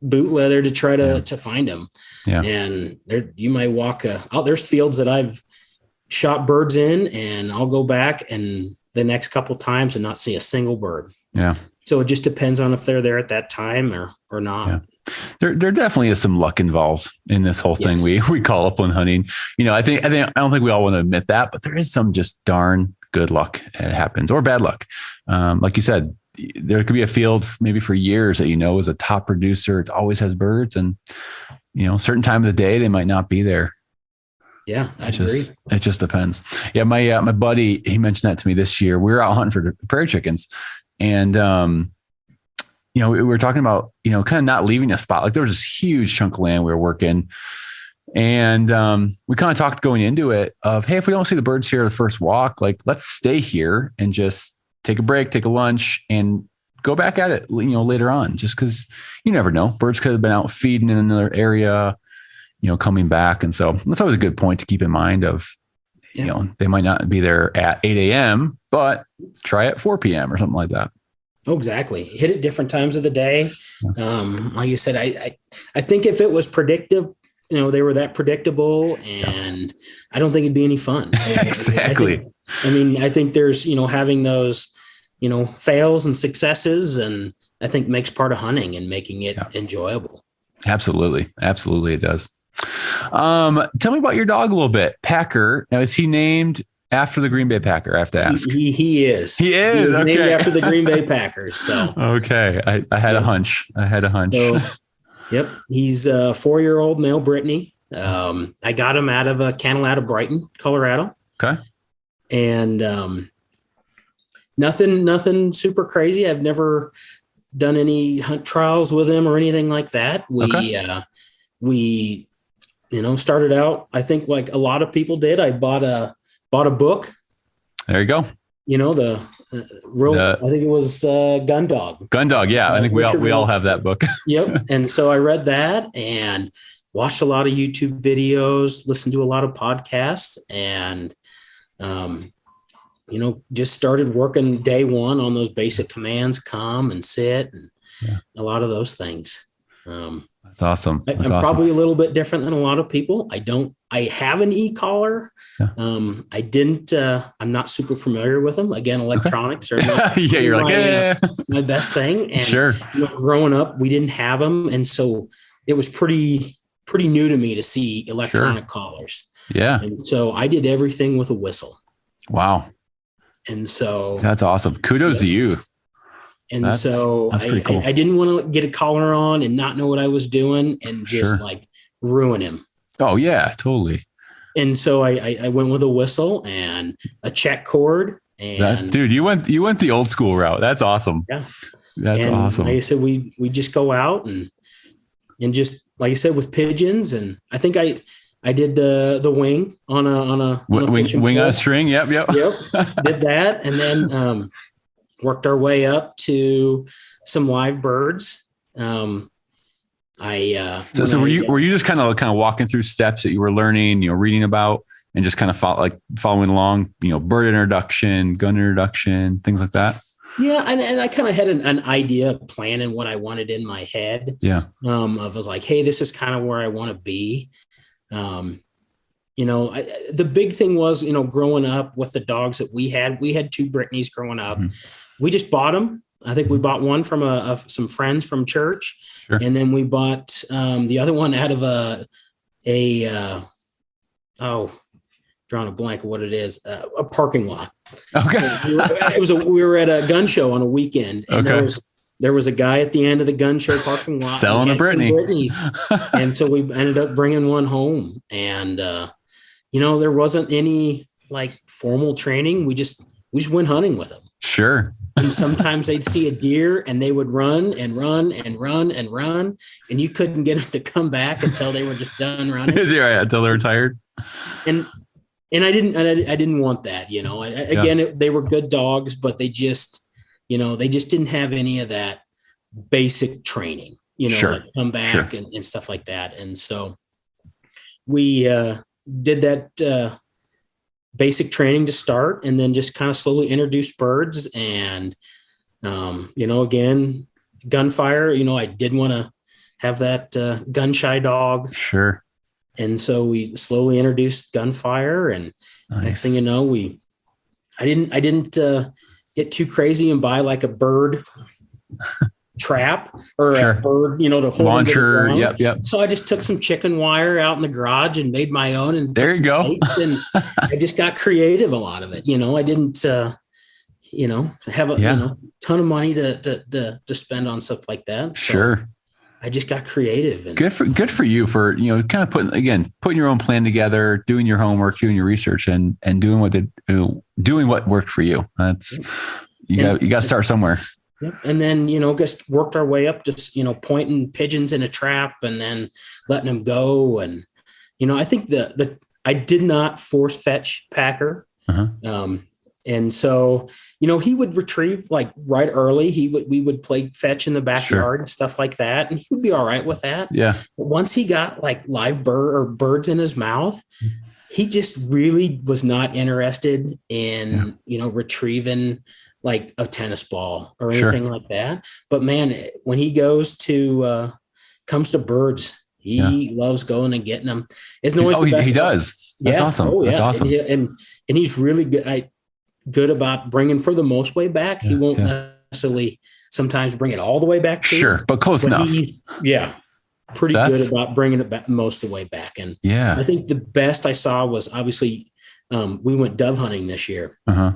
boot leather to try to find them. Yeah. And you might walk there's fields that I've shot birds in, and I'll go back and the next couple times and not see a single bird. Yeah. So it just depends on if they're there at that time or not. Yeah. There definitely is some luck involved in this whole thing we call upland hunting. I don't think we all want to admit that, but there is some just darn good luck that happens, or bad luck. Like you said, there could be a field maybe for years that is a top producer. It always has birds, and certain time of the day they might not be there. Yeah, I agree. It just depends. Yeah, my buddy, he mentioned that to me this year. We were out hunting for prairie chickens, and we were talking about, kind of not leaving a spot. Like there was this huge chunk of land we were working. And we kind of talked going into it of, hey, if we don't see the birds here the first walk, like let's stay here and just take a break, take a lunch, and go back at it, later on, just because you never know. Birds could have been out feeding in another area, coming back. And so that's always a good point to keep in mind of, they might not be there at 8 a.m., but try at 4 p.m. or something like that. Oh, exactly. Hit at different times of the day. Like you said, I think if it was predictive, they were that predictable, and I don't think it'd be any fun. Exactly. I think there's, having those, fails and successes, and I think makes part of hunting and making it enjoyable. Absolutely. Absolutely. It does. Tell me about your dog a little bit. Packer. Now, is he named after the Green Bay Packer? I have to ask. He is. He is. Okay. Named after the Green Bay Packers. So okay, I had a hunch. So, yep, he's a 4-year-old male Brittany. I got him out of a kennel out of Brighton, Colorado. Okay, and nothing super crazy. I've never done any hunt trials with him or anything like that. We started out, I think, like a lot of people did. I bought a book. There you go. I think it was Gun Dog. Gun Dog, yeah. I think we all have that book. Yep. And so I read that and watched a lot of YouTube videos, listened to a lot of podcasts, and just started working day one on those basic commands, come and sit, and a lot of those things. That's awesome. I'm probably a little bit different than a lot of people. I have an e-collar. Yeah. I'm not super familiar with them. Again, electronics are not you're my best thing. And sure. Growing up, we didn't have them. And so it was pretty new to me to see electronic collars. Yeah. And so I did everything with a whistle. Wow. And so that's awesome. Kudos to you. And that's pretty cool. I didn't want to get a collar on and not know what I was doing and just ruin him. Oh yeah, totally. And so I went with a whistle and a check cord. And dude, you went the old school route. That's awesome. Yeah. That's awesome. Like I said, we just go out and just, like I said, with pigeons. And I think I did the wing on a wing on a string. Yep. Did that. And then, worked our way up to some live birds. So were you just kind of walking through steps that you were learning, reading about, and just kind of following along, bird introduction, gun introduction, things like that? Yeah, and I kind of had an idea, a plan, and what I wanted in my head. Yeah. I was like, hey, this is kind of where I want to be. Um, the big thing was, growing up with the dogs that we had two Brittany's growing up. Mhm. We just bought them. I think we bought one from some friends from church, Sure. and then we bought the other one out of drawing a blank of what it is, a parking lot. Okay. We were at a gun show on a weekend, and Okay. there was a guy at the end of the gun show parking lot Selling a Brittany. Brittany's. And so we ended up bringing one home, and there wasn't any like formal training. We just went hunting with them. Sure. And sometimes they'd see a deer and they would run and run and run and run, and you couldn't get them to come back until they were just done running. Right, until they were tired. And I didn't want that, they were good dogs, but they just didn't have any of that basic training, Sure. like come back and stuff like that. And so we did that basic training to start, and then just kind of slowly introduced birds. And, again, gunfire, I did want to have that gun shy dog. Sure. And so we slowly introduced gunfire, and next thing you know, I didn't get too crazy and buy like a bird trap or Sure. a bird, to hold Launcher. Yep. So I just took some chicken wire out in the garage and made my own, and There you go. And I just got creative a lot of it. I didn't, have a ton of money to spend on stuff like that. So Sure. I just got creative. And Good for you for, kind of putting your own plan together, doing your homework, doing your research, and doing what worked for you. That's, you got to start somewhere. Yep. And then, just worked our way up, just, pointing pigeons in a trap and then letting them go. And, I think I did not force fetch Packer. Uh-huh. And so, he would retrieve like right early. We would play fetch in the backyard and stuff like that. And he would be all right with that. Yeah. But once he got like live birds in his mouth, he just really was not interested in, retrieving like a tennis ball or anything like that. But man, when he comes to birds, he loves going and getting them. It's always he does. That's awesome. Oh, yeah. That's awesome. And he's really good about bringing for the most way back. He won't necessarily sometimes bring it all the way back. Sure. But close enough. Pretty good about bringing it back most of the way back. And I think the best I saw was obviously we went dove hunting this year. Uh-huh.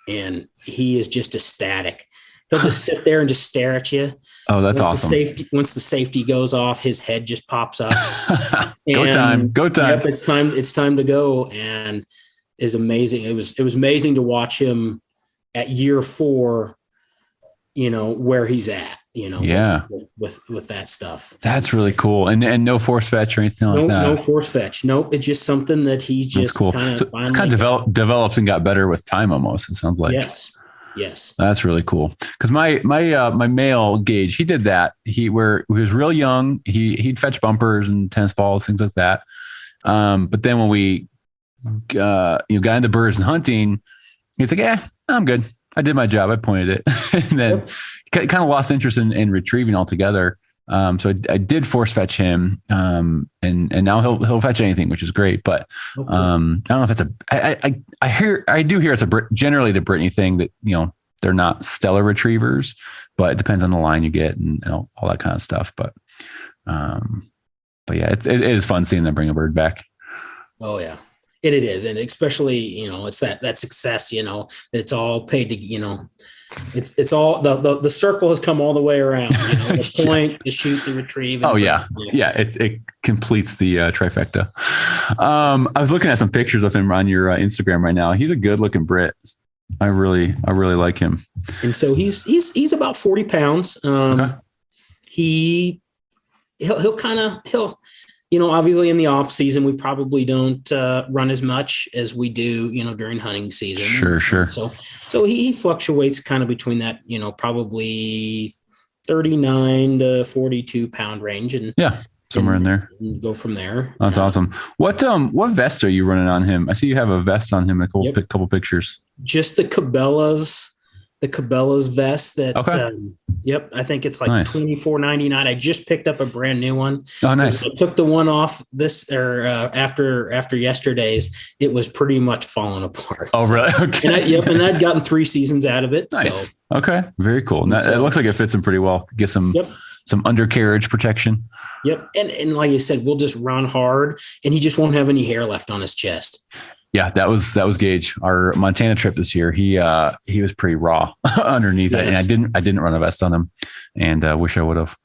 And he is just ecstatic. He'll just sit there and just stare at you. Oh, that's awesome. Once the safety goes off, his head just pops up. Go time. Yep, it's time to go. And is amazing. It was amazing to watch him at year 4, where he's at, with that stuff. That's really cool. And no force fetch or anything like that. No force fetch. Nope. It's just something that he just cool. kind of developed and got better with time almost, it sounds like. Yes. That's really cool. Cause my male Gage, he did that. He was real young. He'd fetch bumpers and tennis balls, things like that. But then when we, got into birds and hunting, he's like, yeah, I'm good. I did my job. I pointed it. And then kind of lost interest in retrieving altogether. So I did force fetch him. And now he'll fetch anything, which is great. But I don't know if it's I do hear it's generally the Brittany thing that, they're not stellar retrievers, but it depends on the line you get and all that kind of stuff. But yeah, it is fun seeing them bring a bird back. Oh yeah. It is. And especially, it's that success, it's all paid to, it's all the circle has come all the way around, the point, the shoot, the retrieve. Oh yeah. Yeah. It completes the trifecta. I was looking at some pictures of him on your Instagram right now. He's a good looking Brit. I really like him. And so he's about 40 pounds. Okay. He'll obviously in the off season, we probably don't run as much as we do, during hunting season. Sure. So he fluctuates kind of between that, probably 39 to 42 pound range. And somewhere in there. And go from there. That's awesome. What vest are you running on him? I see you have a vest on him, a couple pictures. Just the Cabela's the Cabela's vest that, Okay. yep, I think it's like Nice. $24.99. I just picked up a brand new one. Oh, nice. I took the one off after yesterday's. It was pretty much falling apart. Oh, really? Okay. And I'd gotten 3 seasons out of it. Nice. So, Okay. Very cool. Now, So- it looks like it fits him pretty well. Get some undercarriage protection. yep. And like I said, we'll just run hard, and he just won't have any hair left on his chest. Yeah, that was Gage. Our Montana trip this year. He was pretty raw underneath it, and I didn't run a vest on him, and wish I would have.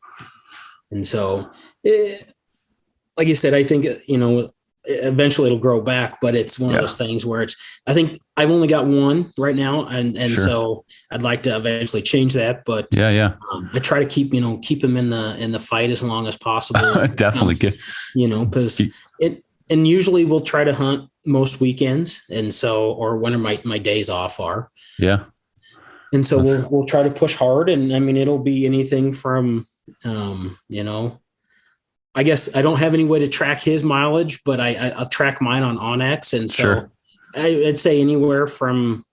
And so, like you said, I think, eventually it'll grow back, but it's one of those things where I think I've only got one right now. And so I'd like to eventually change that, but I try to keep him in the fight as long as possible. Definitely good. Cause and usually we'll try to hunt most weekends. And so, or when my days off are. Yeah. And so we'll try to push hard. And I mean, it'll be anything from, I guess I don't have any way to track his mileage, but I'll track mine on Onyx. And so I'd say anywhere from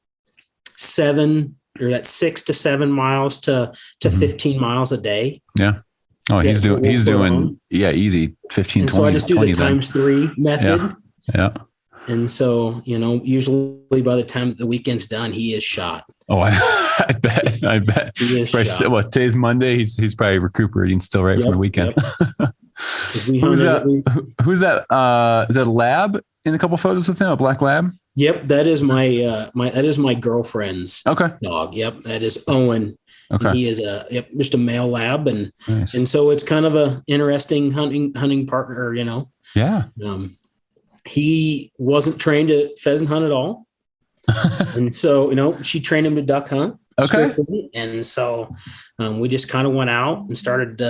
6 to 7 miles to 15 miles a day. Yeah. Oh, he's doing easy 15, and 20. So I just do the times 3 method. Yeah. And so, usually by the time the weekend's done, he is shot. Oh, I bet. He is shot. Well, today's Monday. He's probably recuperating still from the weekend. Yep. Who's that? Is that a lab in a couple photos with him? A black lab? Yep. That is my girlfriend's dog. Yep. That is Owen. Okay. And he is just a male lab. And, nice. And so it's kind of a interesting hunting partner, Yeah. He wasn't trained to pheasant hunt at all. And so, she trained him to duck hunt. Okay. Strictly. And so we just kind of went out and started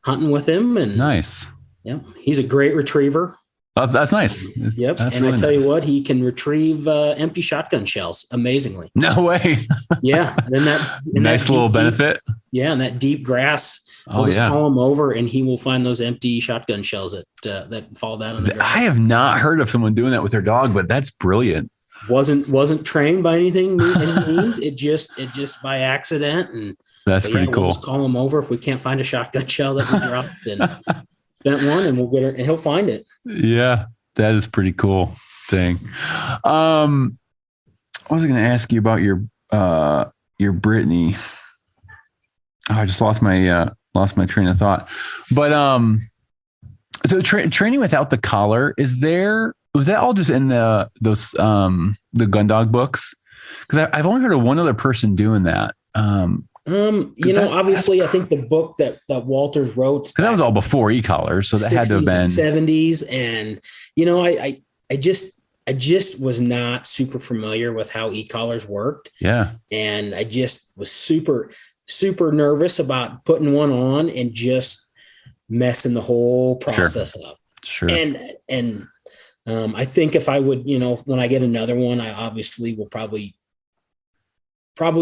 hunting with him. And nice. Yeah, he's a great retriever. Oh, that's nice. Yep. That's and really I tell nice. you what, he can retrieve empty shotgun shells amazingly. No way. Yeah. And then that nice little benefit. Yeah. And that deep grass, we'll just call him over and he will find those empty shotgun shells that fall down on the ground. I have not heard of someone doing that with their dog, but that's brilliant. Wasn't trained by any means. It just by accident. And that's pretty cool. We'll just call him over if we can't find a shotgun shell that we dropped and bent one, and we'll get it, and he'll find it. Yeah, that is pretty cool thing. I was going to ask you about your Brittany. Oh, I just lost my train of thought. But so training without the collar, was that all just in the gun dog books? Because I've only heard of one other person doing that. Obviously, I think the book that Walters wrote, because that was all before e-collars, so that had to have been 70s, and I just was not super familiar with how e-collars worked. Yeah, and I just was super nervous about putting one on and just messing the whole process up. Sure. And I think if I would, when I get another one, I obviously will probably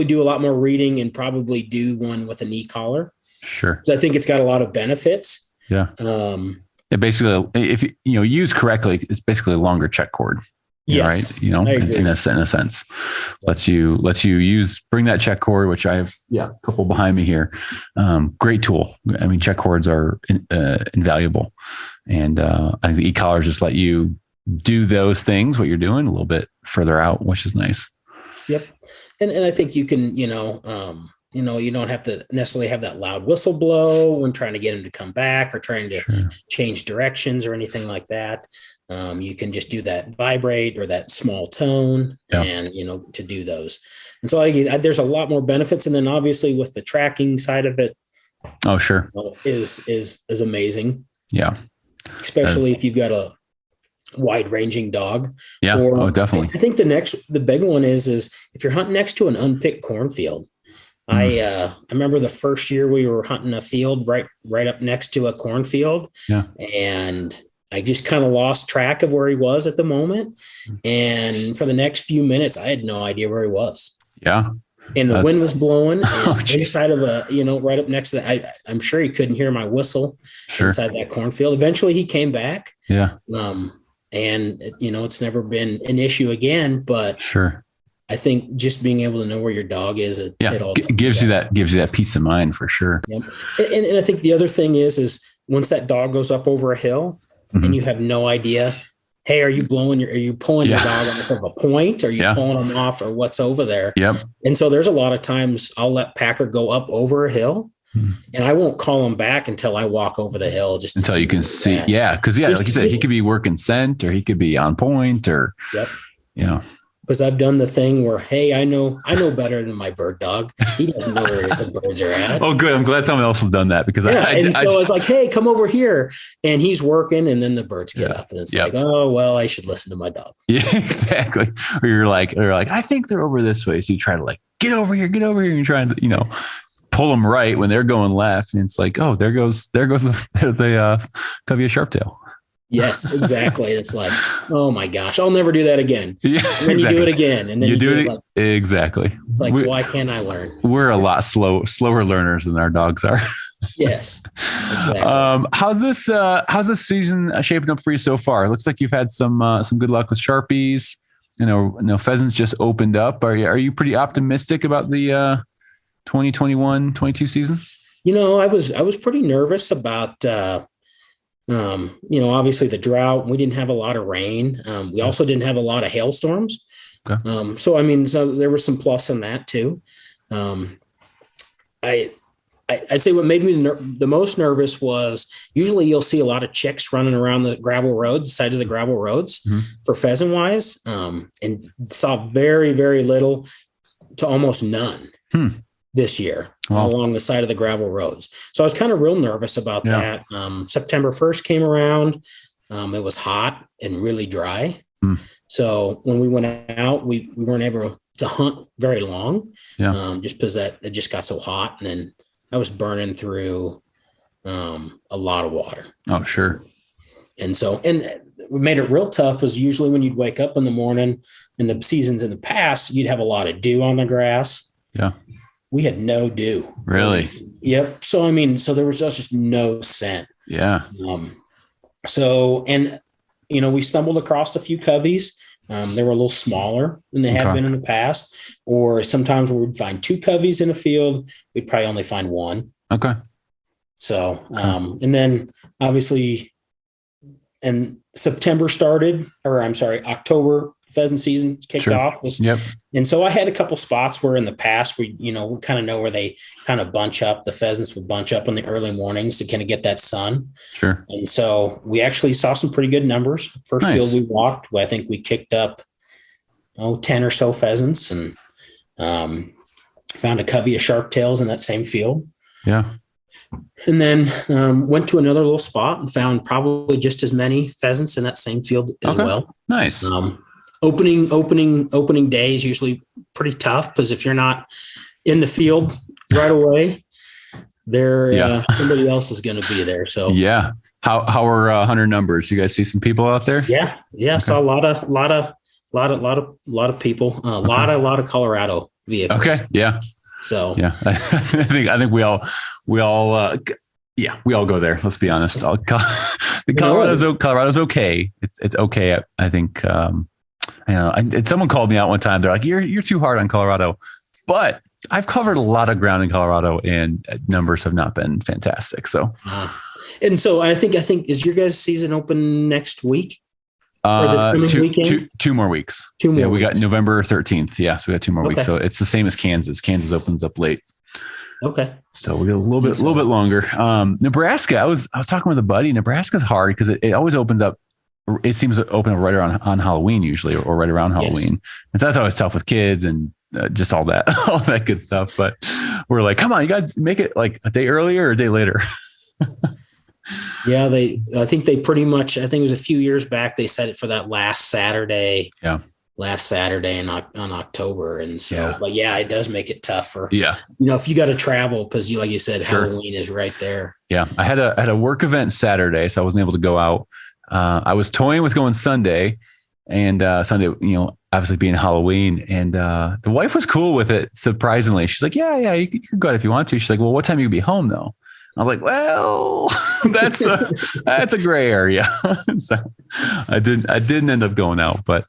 do a lot more reading and probably do one with an e-collar. Sure. So I think it's got a lot of benefits. Yeah. Basically, if you use correctly, it's basically a longer check cord. Yes. Right. In a sense, lets you bring that check cord, which I have a couple behind me here. Great tool. I mean, check cords are invaluable. And I think the e-collars just let you do those things, what you're doing a little bit further out, which is nice. Yep. And I think you can, you don't have to necessarily have that loud whistle blow when trying to get him to come back or trying to change directions or anything like that. You can just do that vibrate or that small tone and, to do those. And so there's a lot more benefits. And then obviously with the tracking side of it. Oh, sure. Is amazing. Yeah. Especially if you've got a wide ranging dog. Yeah. Definitely. I think the big one is if you're hunting next to an unpicked cornfield. I remember the first year we were hunting a field right up next to a cornfield. Yeah. And I just kind of lost track of where he was at the moment. And for the next few minutes, I had no idea where he was. Yeah. And the wind was blowing inside of right up next to that. I'm sure he couldn't hear my whistle inside that cornfield. Eventually he came back. Yeah. And it's never been an issue again, but I think just being able to know where your dog is at all times. Gives you that peace of mind for sure. Yep. And I think the other thing is once that dog goes up over a hill and you have no idea, hey, are you pulling your dog off of a point? Are you pulling them off or what's over there? Yep. And so there's a lot of times I'll let Packer go up over a hill and I won't call him back until I walk over the hill just until you can see. Yeah. Cause like you said, he could be working scent or he could be on point or, because I've done the thing where, hey, I know better than my bird dog. He doesn't know where the birds are at. Oh, good. I'm glad someone else has done that because I was like, hey, come over here. And he's working. And then the birds get up and it's like, oh, well, I should listen to my dog. Yeah, exactly. Or you're like, I think they're over this way. So you try to like, get over here. And you're trying to, pull them right when they're going left. And it's like, oh, there goes the covey of sharptail. Yes, exactly. It's like, oh my gosh, I'll never do that again. Yeah, and then you do it again, and then you do it like, exactly. It's like, why can't I learn? We're a lot slower learners than our dogs are. Yes. Exactly. How's this season shaping up for you so far? It looks like you've had some good luck with Sharpies. Pheasants just opened up. Are you pretty optimistic about the 2021-22 season? I was pretty nervous about. Obviously the drought, we didn't have a lot of rain. We also didn't have a lot of hailstorms. Okay. So there was some plus in that too. I'd say what made me the most nervous was usually you'll see a lot of chicks running around the gravel roads, sides of the gravel roads for pheasant wise, and saw very, very little to almost none. This year along the side of the gravel roads. So I was kind of real nervous about that. September 1st came around. It was hot and really dry. So when we went out, we weren't able to hunt very long just because it just got so hot. And then I was burning through a lot of water. Oh, sure. And what made it real tough was usually when you'd wake up in the morning in the seasons in the past, you'd have a lot of dew on the grass. Yeah. We had no dew. Really? Yep. So there was just no scent. Yeah. We stumbled across a few coveys. They were a little smaller than they had been in the past. Or sometimes we would find two coveys in a field, we'd probably only find one. Okay. So, and then obviously, and October pheasant season kicked off. And so I had a couple spots where in the past we kind of know where they kind of bunch up. The pheasants would bunch up in the early mornings to kind of get that sun. Sure. And so we actually saw some pretty good numbers. First field we walked, I think we kicked up 10 or so pheasants and found a covey of sharptails in that same field. Yeah. And then went to another little spot and found probably just as many pheasants in that same field as well. Nice. Opening day is usually pretty tough because if you're not in the field right away, somebody else is going to be there. So how are hunter numbers? You guys see some people out there? Yeah. Okay. Saw a lot of people. A lot of Colorado vehicles. Okay. Yeah. So I think we all go there. Let's be honest. Colorado's okay. It's okay. I think. Someone called me out one time. They're like, "You're too hard on Colorado," but I've covered a lot of ground in Colorado, and numbers have not been fantastic. So, and so I think is your guys' season open next week? Or this coming weekend? 2 more weeks. 2 more. We got November 13th. Yeah, so we got 2 more weeks. So it's the same as Kansas. Kansas opens up late. Okay. So we got a little bit longer. Nebraska. I was talking with a buddy. Nebraska's hard because it always opens up. It seems to open up right around on Halloween usually, or right around Halloween. Yes. And so that's always tough with kids and just all that good stuff. But we're like, come on, you got to make it like a day earlier or a day later. Yeah, I think it was a few years back. They set it for that last Saturday. Yeah. Last Saturday on October. And so, but it does make it tough for, if you got to travel, because like you said, Halloween is right there. Yeah. I had a work event Saturday, so I wasn't able to go out. I was toying with going Sunday, and Sunday, obviously being Halloween, and the wife was cool with it. Surprisingly, she's like, yeah, you can go out if you want to. She's like, well, what time you be home though? I was like, well, that's a gray area. So I didn't end up going out, but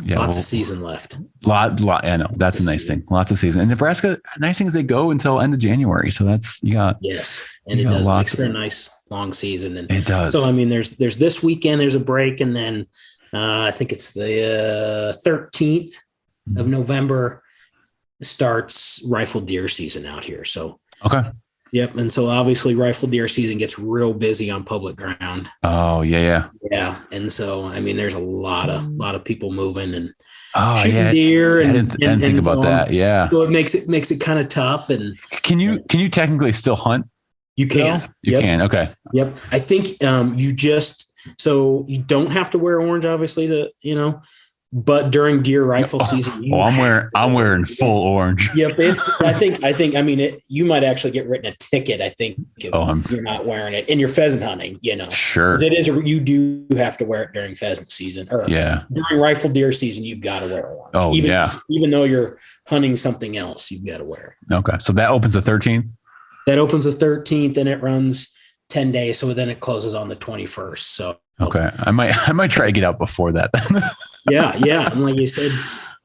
Yeah, Lots of season left. Lot. I know that's a nice thing. Lots of season. And Nebraska, nice thing is they go until end of January. So that's Yes, and it does makes for a nice long season. And it does. So I mean, there's this weekend. There's a break, and then I think it's the 13th of November starts rifle deer season out here. So okay. Yep. And so obviously rifle deer season gets real busy on public ground. Oh yeah. Yeah. And so, I mean, there's a lot of people moving and shooting deer. I didn't think about that. Yeah. So it makes it kind of tough. And can you technically still hunt? You can. You can. Okay. Yep. I think so you don't have to wear orange, obviously, but during deer rifle season, I'm wearing full orange. Yep. I mean, you might actually get written a ticket. I think if you're not wearing it and you're pheasant hunting, Sure. You do have to wear it during pheasant season or during rifle deer season. You've got to wear orange. Oh, even though you're hunting something else, you've got to wear it. Okay. So that opens the 13th. That opens the 13th and it runs 10 days. So then it closes on the 21st. So, okay. I might try to get out before that. Yeah. And like you said,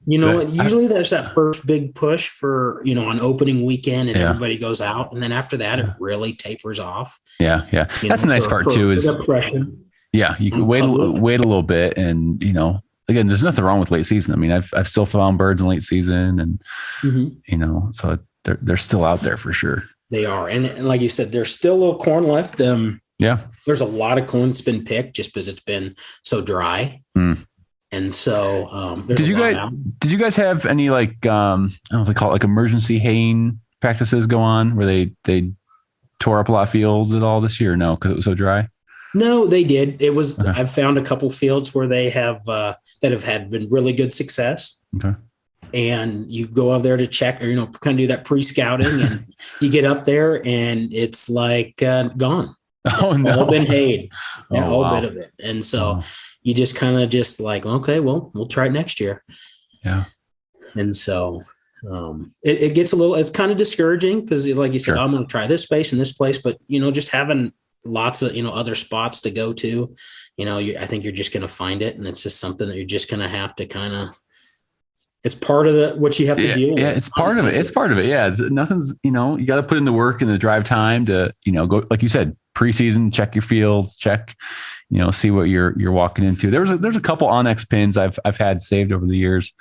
usually there's that first big push for, on opening weekend and everybody goes out. And then after that, it really tapers off. Yeah. That's the nice part too is you can wait a little bit and, again, there's nothing wrong with late season. I mean, I've still found birds in late season and, so they're still out there for sure. They are. And like you said, there's still a little corn left. There's a lot of corn that's been picked just because it's been so dry. And so, did you guys have any I don't know if they call it like emergency haying practices go on where they tore up a lot of fields at all this year? No, because it was so dry. No, they did. It was. Okay. I've found a couple fields where they have that have had been really good success. Okay. And you go out there to check or kind of do that pre-scouting, and you get up there and it's like gone. It's all been hayed, all bit of it, and so. You just kind of okay, well, we'll try it next year. Yeah. And so it gets it's kind of discouraging because like you said, I'm going to try this space and this place, but just having lots of, other spots to go to, I think you're just going to find it. And it's just something that you're just going to have to it's part of what you have to deal with. Yeah. It's part of it. It's part of it. Yeah. Nothing's, you got to put in the work and the drive time to, go, like you said, preseason, check your fields, check, see what you're walking into. There's a couple Onyx pins I've had saved over the years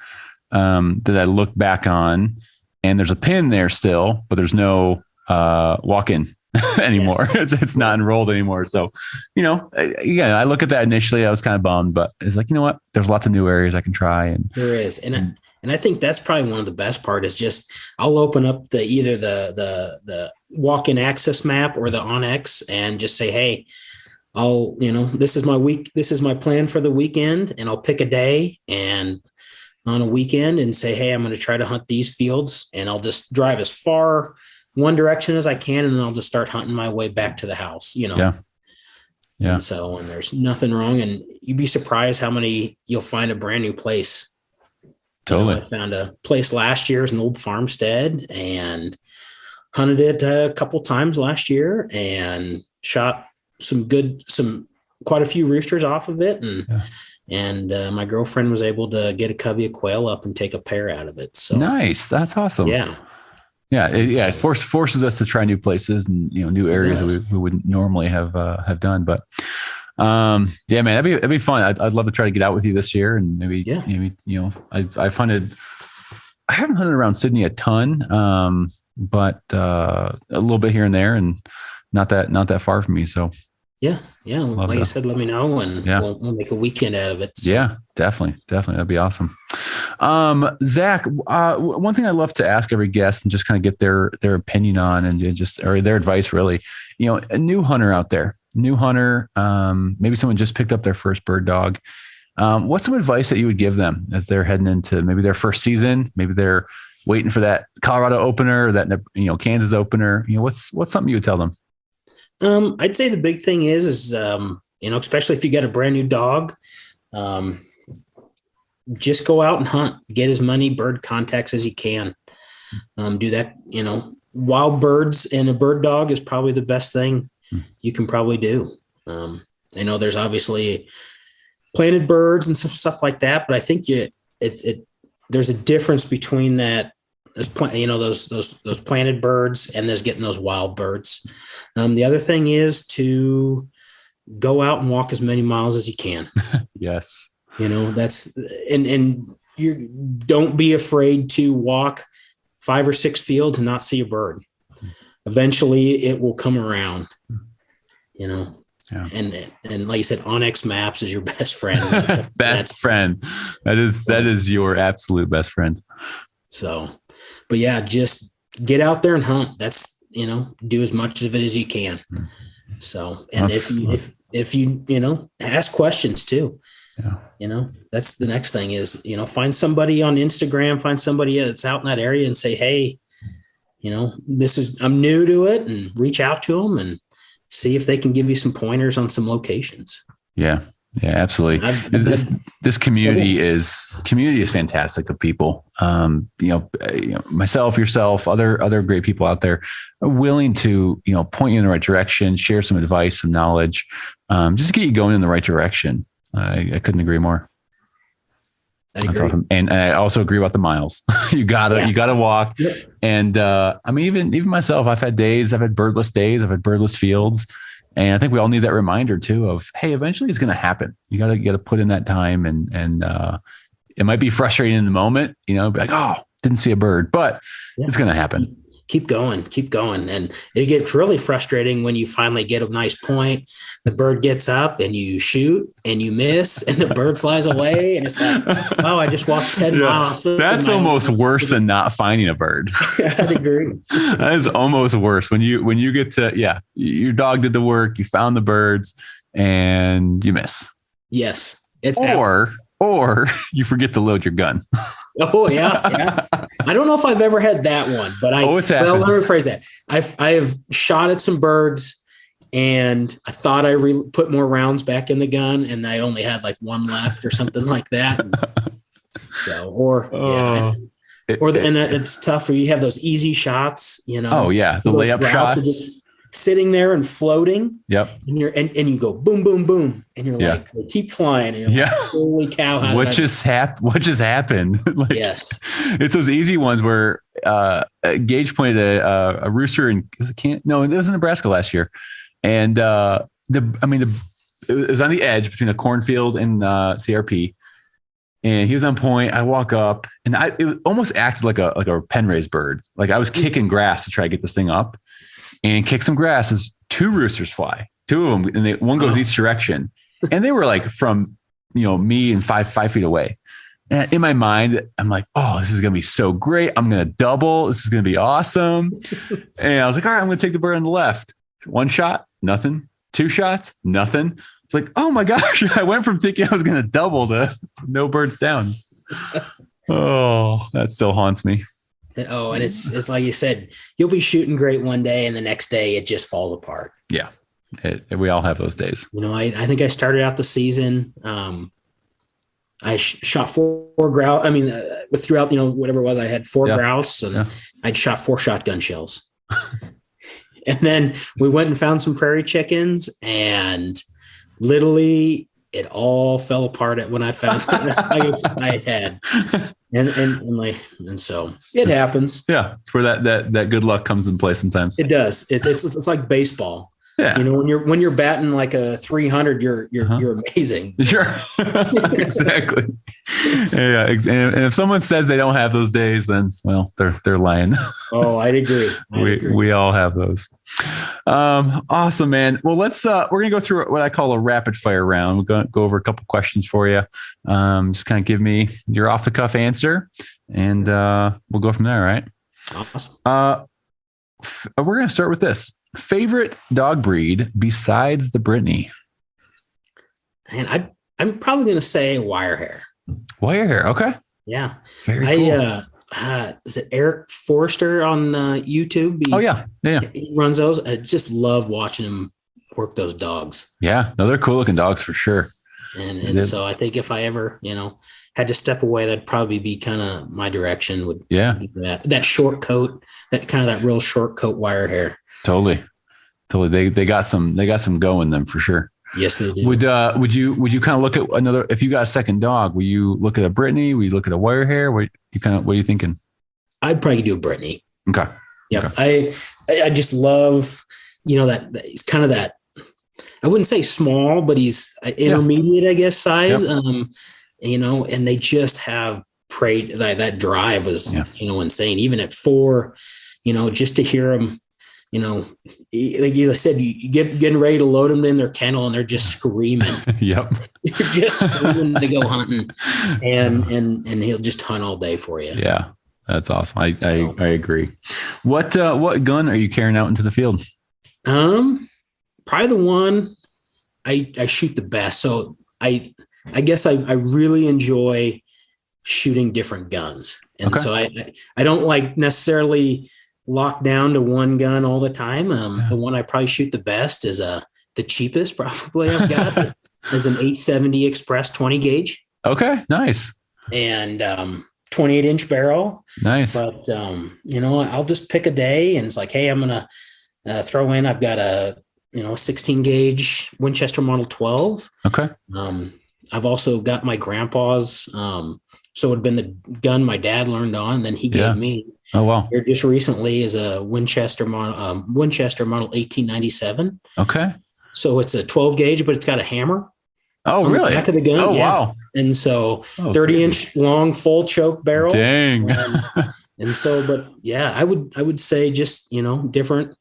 that I look back on, and there's a pin there still, but there's no walk-in anymore. Yes. It's not enrolled anymore. So, again, I look at that initially, I was kind of bummed, but it's like, you know what? There's lots of new areas I can try. And there is, and I think that's probably one of the best part is just I'll open up either the walk-in access map or the Onyx and just say, hey. This is my week. This is my plan for the weekend, and I'll pick a day and on a weekend and say, hey, I'm going to try to hunt these fields, and I'll just drive as far one direction as I can, and then I'll just start hunting my way back to the house. Yeah. And so, and there's nothing wrong, and you'd be surprised how many you'll find a brand new place. Totally. I found a place last year, it's an old farmstead, and hunted it a couple times last year, and shot quite a few roosters off of it. And my girlfriend was able to get a covey of quail up and take a pair out of it. So nice. That's awesome. Yeah. It forces us to try new places and, new areas that we wouldn't normally have done. But man, that'd be fun. I'd love to try to get out with you this year and maybe, I haven't hunted around Sydney a ton, but a little bit here and there and not that far from me. So Yeah. Like you said, let me know and we'll make a weekend out of it. So. Yeah, definitely. That'd be awesome. Zach, one thing I love to ask every guest and just kind of get their opinion on and or their advice really, a new hunter out there, maybe someone just picked up their first bird dog. What's some advice that you would give them as they're heading into maybe their first season? Maybe they're waiting for that Colorado opener, or that, Kansas opener. What's something you would tell them? I'd say the big thing is, especially if you got a brand new dog, just go out and hunt, get as many bird contacts as you can. Do that, wild birds and a bird dog is probably the best thing you can probably do. I know there's obviously planted birds and some stuff like that, but I think there's a difference between that. Those planted birds and there's getting those wild birds. The other thing is to go out and walk as many miles as you can. Yes. That's, and you don't be afraid to walk 5 or 6 fields and not see a bird. Eventually it will come around, Yeah. And like you said, Onyx Maps is your best friend. Best friend. That is your absolute best friend. So, but yeah, just get out there and hunt. That's, do as much of it as you can. So, and if you ask questions too, that's the next thing is, find somebody on Instagram, find somebody that's out in that area and say, hey, I'm new to it, and reach out to them and see if they can give you some pointers on some locations. Yeah. Yeah, absolutely. This community is fantastic of people. Myself, yourself, other great people out there are willing to, point you in the right direction, share some advice, some knowledge, just to get you going in the right direction. I couldn't agree more. That's awesome. And I also agree about the miles. you gotta walk. Yeah. And even myself, I've had birdless days, I've had birdless fields. And I think we all need that reminder too of, hey, eventually it's going to happen. You got to put in that time, and it might be frustrating in the moment, be like, oh, didn't see a bird, but it's going to happen. Keep going. And it gets really frustrating when you finally get a nice point. The bird gets up and you shoot and you miss and the bird flies away. And it's like, oh, I just walked 10 miles. That's almost worse than not finding a bird. I'd agree. That is almost worse when you get to, your dog did the work, you found the birds and you miss. Yes. Or you forget to load your gun. Oh yeah. I don't know if I've ever had that one, but let me rephrase that. I have shot at some birds, and I thought I put more rounds back in the gun, and I only had like one left or something like that. And it's tough for you have those easy shots, Oh yeah, the layup shots. Sitting there and floating. Yep. And you go boom, boom, boom. And you're like, they keep flying. And you're like, holy cow. What just happened? Yes. It's those easy ones where Gage pointed a rooster it was in Nebraska last year. And it was on the edge between a cornfield and CRP. And he was on point. I walk up and it almost acted like a pen raised bird. Like I was kicking grass to try to get this thing up. And kick some grass as 2 roosters fly, 2 of them, and one goes each direction. And they were like from, me and 5 feet away. And in my mind, I'm like, oh, this is going to be so great. I'm going to double. This is going to be awesome. And I was like, all right, I'm going to take the bird on the left. 1 shot, nothing. 2 shots, nothing. It's like, oh my gosh, I went from thinking I was going to double to no birds down. Oh, that still haunts me. Oh, and it's like you said, you'll be shooting great one day and the next day it just falls apart. Yeah. We all have those days. I think I started out the season. I shot 4 grouse. Throughout, whatever it was, I had 4 grouse and I'd shot 4 shotgun shells. And then we went and found some prairie chickens, and literally it all fell apart when I found I had. And so it happens. Yeah. It's where that good luck comes in play sometimes. It does. It's like baseball. Yeah. When you're batting like a 300, you're amazing. Sure. Exactly. Yeah. And if someone says they don't have those days, then they're lying. Oh, I'd agree. We all have those. Awesome, man. Well, we're going to go through what I call a rapid fire round. We're going to go over a couple questions for you. Just kind of give me your off the cuff answer, and we'll go from there. All right. Awesome. We're going to start with this. Favorite dog breed besides the Brittany? And I'm probably going to say wire hair. Wire hair. Okay. Yeah. Very cool. Is it Eric Forrester on YouTube? Yeah. He runs those. I just love watching him work those dogs. Yeah. No, they're cool looking dogs for sure. And so I think if I ever, had to step away, that'd probably be kind of my direction would be that short coat, that real short coat wire hair. Totally. They got some go in them for sure. Yes, they do. Would you kind of look at another, if you got a second dog, will you look at a Brittany? Will you look at a wire hair? What are you thinking? I'd probably do a Brittany. Okay. Yeah. Okay. I just love, that he's kind of that, I wouldn't say small, but he's intermediate, I guess, size. Yep. And they just have prayed that drive was, insane. Even at 4, just to hear them, like I said, you getting ready to load them in their kennel and they're just screaming. Yep. You're just screaming to go hunting, and he'll just hunt all day for you. Yeah. That's awesome. I agree. What gun are you carrying out into the field? Probably the one I shoot the best. So I guess I really enjoy shooting different guns. And so I don't like necessarily lock down to one gun all the time. The one I probably shoot the best is the cheapest probably I've got is an 870 Express 20 gauge. Okay. Nice. And 28-inch barrel. Nice. But I'll just pick a day and it's like, hey, I'm gonna throw in. I've got a 16 gauge Winchester Model 12. Okay. I've also got my grandpa's. So it would have been the gun my dad learned on, and then he gave me. Oh wow! Here just recently is a Winchester Model 1897. Okay. So it's a 12 gauge, but it's got a hammer. Oh really? The back of the gun. Oh wow! And so 30-inch long full choke barrel. Dang. And so, but yeah, I would say just different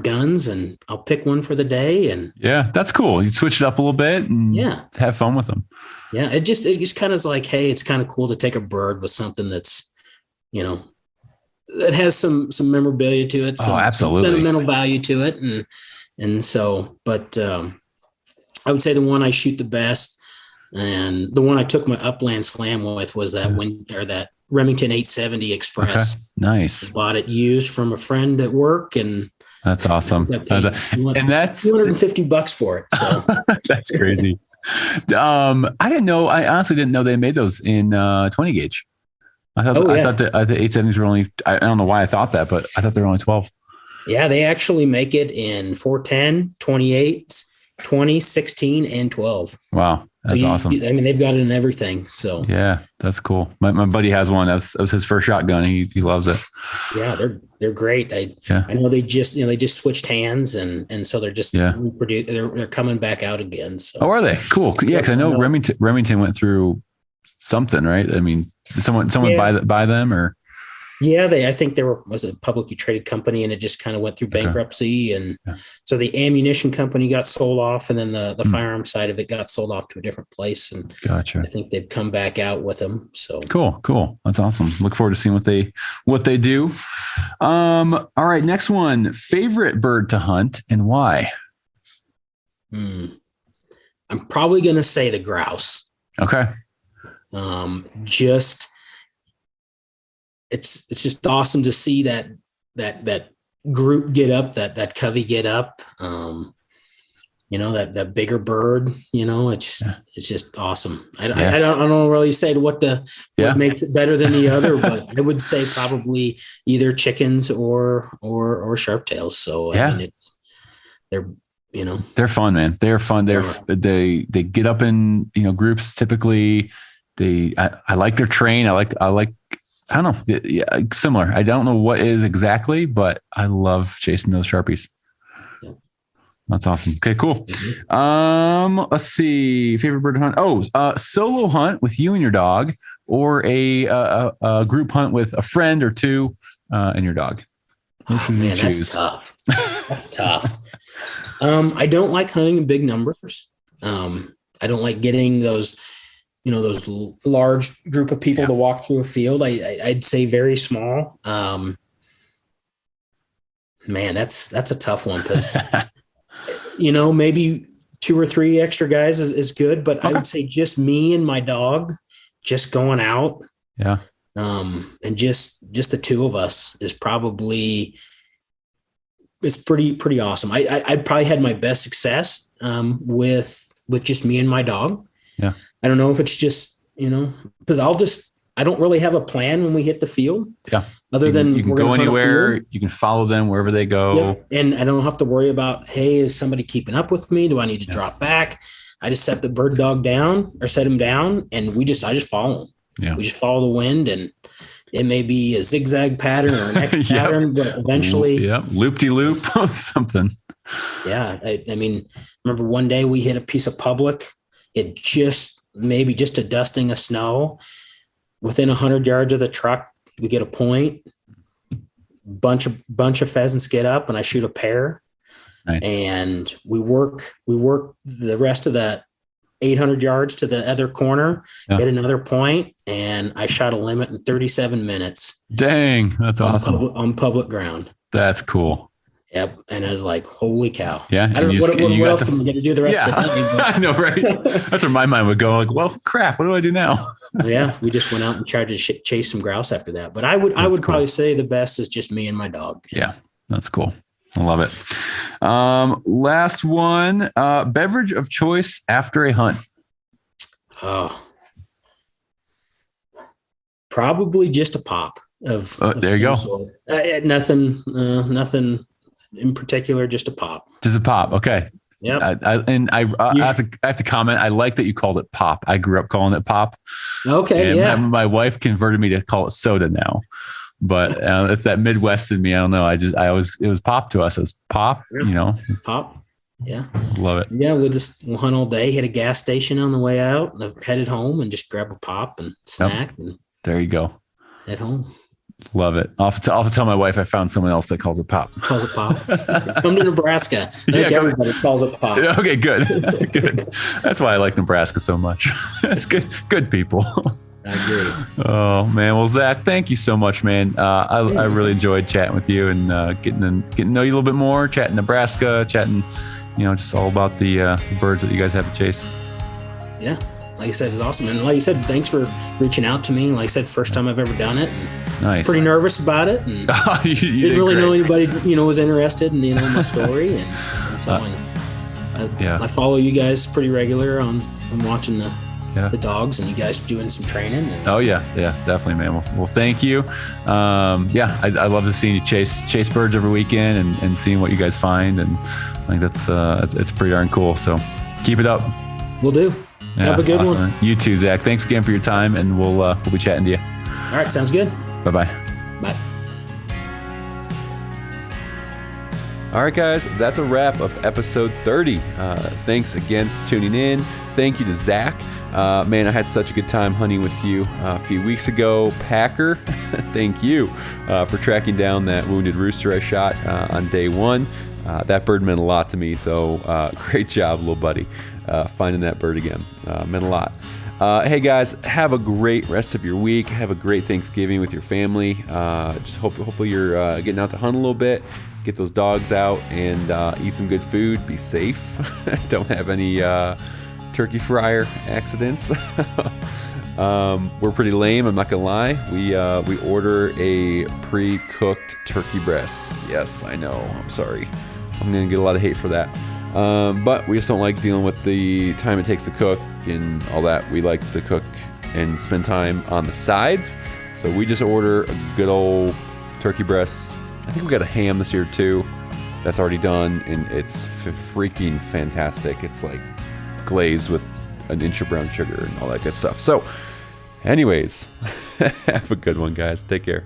guns, and I'll pick one for the day. And yeah, that's cool. You switch it up a little bit and have fun with them. Yeah. It just kind of is like, hey, it's kind of cool to take a bird with something that's, that has some memorabilia to it. Some sentimental value to it. And so, but I would say the one I shoot the best and the one I took my Upland Slam with was that that Remington 870 Express. Okay. Nice. I bought it used from a friend at work, and that's awesome. And that's $250 for it. So that's crazy. I didn't know. I honestly didn't know they made those in 20 gauge. I thought the 870s were only. I don't know why I thought that, but I thought they were only 12. Yeah, they actually make it in 410, 28, 20, 16, and 12. Wow, that's awesome. I mean, they've got it in everything. So yeah, that's cool. My buddy has one. That was his first shotgun. He loves it. Yeah, they're great. I know they just switched hands, and so they're just they're coming back out again. So. Oh, are they? Cool. Yeah, because I know Remington went through something, right? I mean, did someone buy them or? Yeah, I think was a publicly traded company, and it just kind of went through bankruptcy, and so the ammunition company got sold off, and then the firearm side of it got sold off to a different place. And gotcha. I think they've come back out with them. So cool. That's awesome. Look forward to seeing what they do. All right, next one. Favorite bird to hunt and why? I'm probably going to say the grouse. Okay. It's just awesome to see that group get up, that covey get up. That bigger bird, it's just awesome. I don't really say what makes it better than the other, but I would say probably either chickens or sharptails. So I mean, they're fun, man. They're fun. They get up in groups. Typically, I like their train. I don't know. Yeah, similar. I don't know what is exactly, but I love chasing those Sharpies. Yeah. That's awesome. Okay, cool. Let's see. Favorite bird to hunt? Solo hunt with you and your dog, or a group hunt with a friend or two and your dog. Oh, man, that's tough. That's tough. I don't like hunting in big numbers. I don't like getting those large group of people to walk through a field. I'd say very small. Man, that's a tough one because, maybe 2 or 3 extra guys is good, but I would say just me and my dog just going out. Yeah. And just the two of us is probably, it's pretty awesome. I probably had my best success, with just me and my dog. Yeah. I don't know if it's just, because I'll just I don't really have a plan when we hit the field. Yeah. Other than you can we're go gonna hunt a anywhere. field. You can follow them wherever they go. Yep. And I don't have to worry about, hey, is somebody keeping up with me? Do I need to drop back? I just set the bird dog down or set him down, and I just follow him. Yeah. We just follow the wind, and it may be a zigzag pattern or an X pattern, but eventually, loop-de-loop, something. Yeah. I mean, remember one day we hit a piece of public. It just a dusting of snow. Within 100 yards of the truck, we get a point. Bunch of pheasants get up, and I shoot a pair. Nice. And we work the rest of that 800 yards to the other corner, get another point, and I shot a limit in 37 minutes. Dang, that's awesome. On public ground. That's cool. Yep. And I was like, holy cow. Yeah. I don't know what else am I going to do the rest of the day. But I know, right? That's where my mind would go. Like, well, crap, what do I do now? Yeah. We just went out and tried to chase some grouse after that. But I would probably say the best is just me and my dog. Yeah. That's cool. I love it. Last one, beverage of choice after a hunt. Oh, probably just a pop of there you go. Nothing in particular, just a pop. Just a pop. Okay. Yeah. I have to comment. I like that you called it pop. I grew up calling it pop. Okay. And yeah. my wife converted me to call it soda now, but it's that Midwest in me. I don't know. It was pop to us as pop, Pop. Yeah. Love it. Yeah. We'll hunt all day, hit a gas station on the way out, headed home and just grab a pop and snack. Yep. And there you go. At home. Love it. I'll have to tell my wife I found someone else that calls it pop. Calls it pop. Come to Nebraska. I think everybody calls it pop. Okay, good. Good. That's why I like Nebraska so much. It's good people. I agree. Oh man. Well, Zach, thank you so much, man. I really enjoyed chatting with you and getting to know you a little bit more, chatting Nebraska, chatting, just all about the birds that you guys have to chase. Yeah. Like I said, it's awesome. And like you said, thanks for reaching out to me. Like I said, first time I've ever done it. Nice. Pretty nervous about it. And you didn't really know anybody, was interested in, my story. And so I follow you guys pretty regular on watching the dogs and you guys doing some training. Oh yeah. Yeah, definitely, man. Well, thank you. I love to see you chase birds every weekend and seeing what you guys find. And I think it's pretty darn cool. So keep it up. Will do. Yeah, have a good one. You too, Zach. Thanks again for your time, and we'll be chatting to you. All right, sounds good. Bye-bye. Bye. All right, guys, that's a wrap of episode 30. Thanks again for tuning in. Thank you to Zach. Man, I had such a good time hunting with you a few weeks ago. Packer, thank you for tracking down that wounded rooster I shot on day one. That bird meant a lot to me, so great job, little buddy, finding that bird again. Meant a lot. Hey, guys, have a great rest of your week. Have a great Thanksgiving with your family. Just hopefully you're getting out to hunt a little bit, get those dogs out, and eat some good food. Be safe. Don't have any turkey fryer accidents. We're pretty lame, I'm not gonna lie. We order a pre-cooked turkey breast. Yes, I know, I'm sorry. I'm gonna get a lot of hate for that. But we just don't like dealing with the time it takes to cook and all that. We like to cook and spend time on the sides. So we just order a good old turkey breast. I think we got a ham this year too. That's already done, and it's freaking fantastic. It's like glazed with an inch of brown sugar and all that good stuff. So anyways, have a good one, guys. Take care.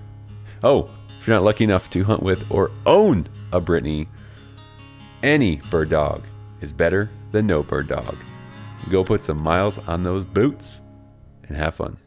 Oh, if you're not lucky enough to hunt with or own a Brittany, any bird dog is better than no bird dog. Go put some miles on those boots and have fun.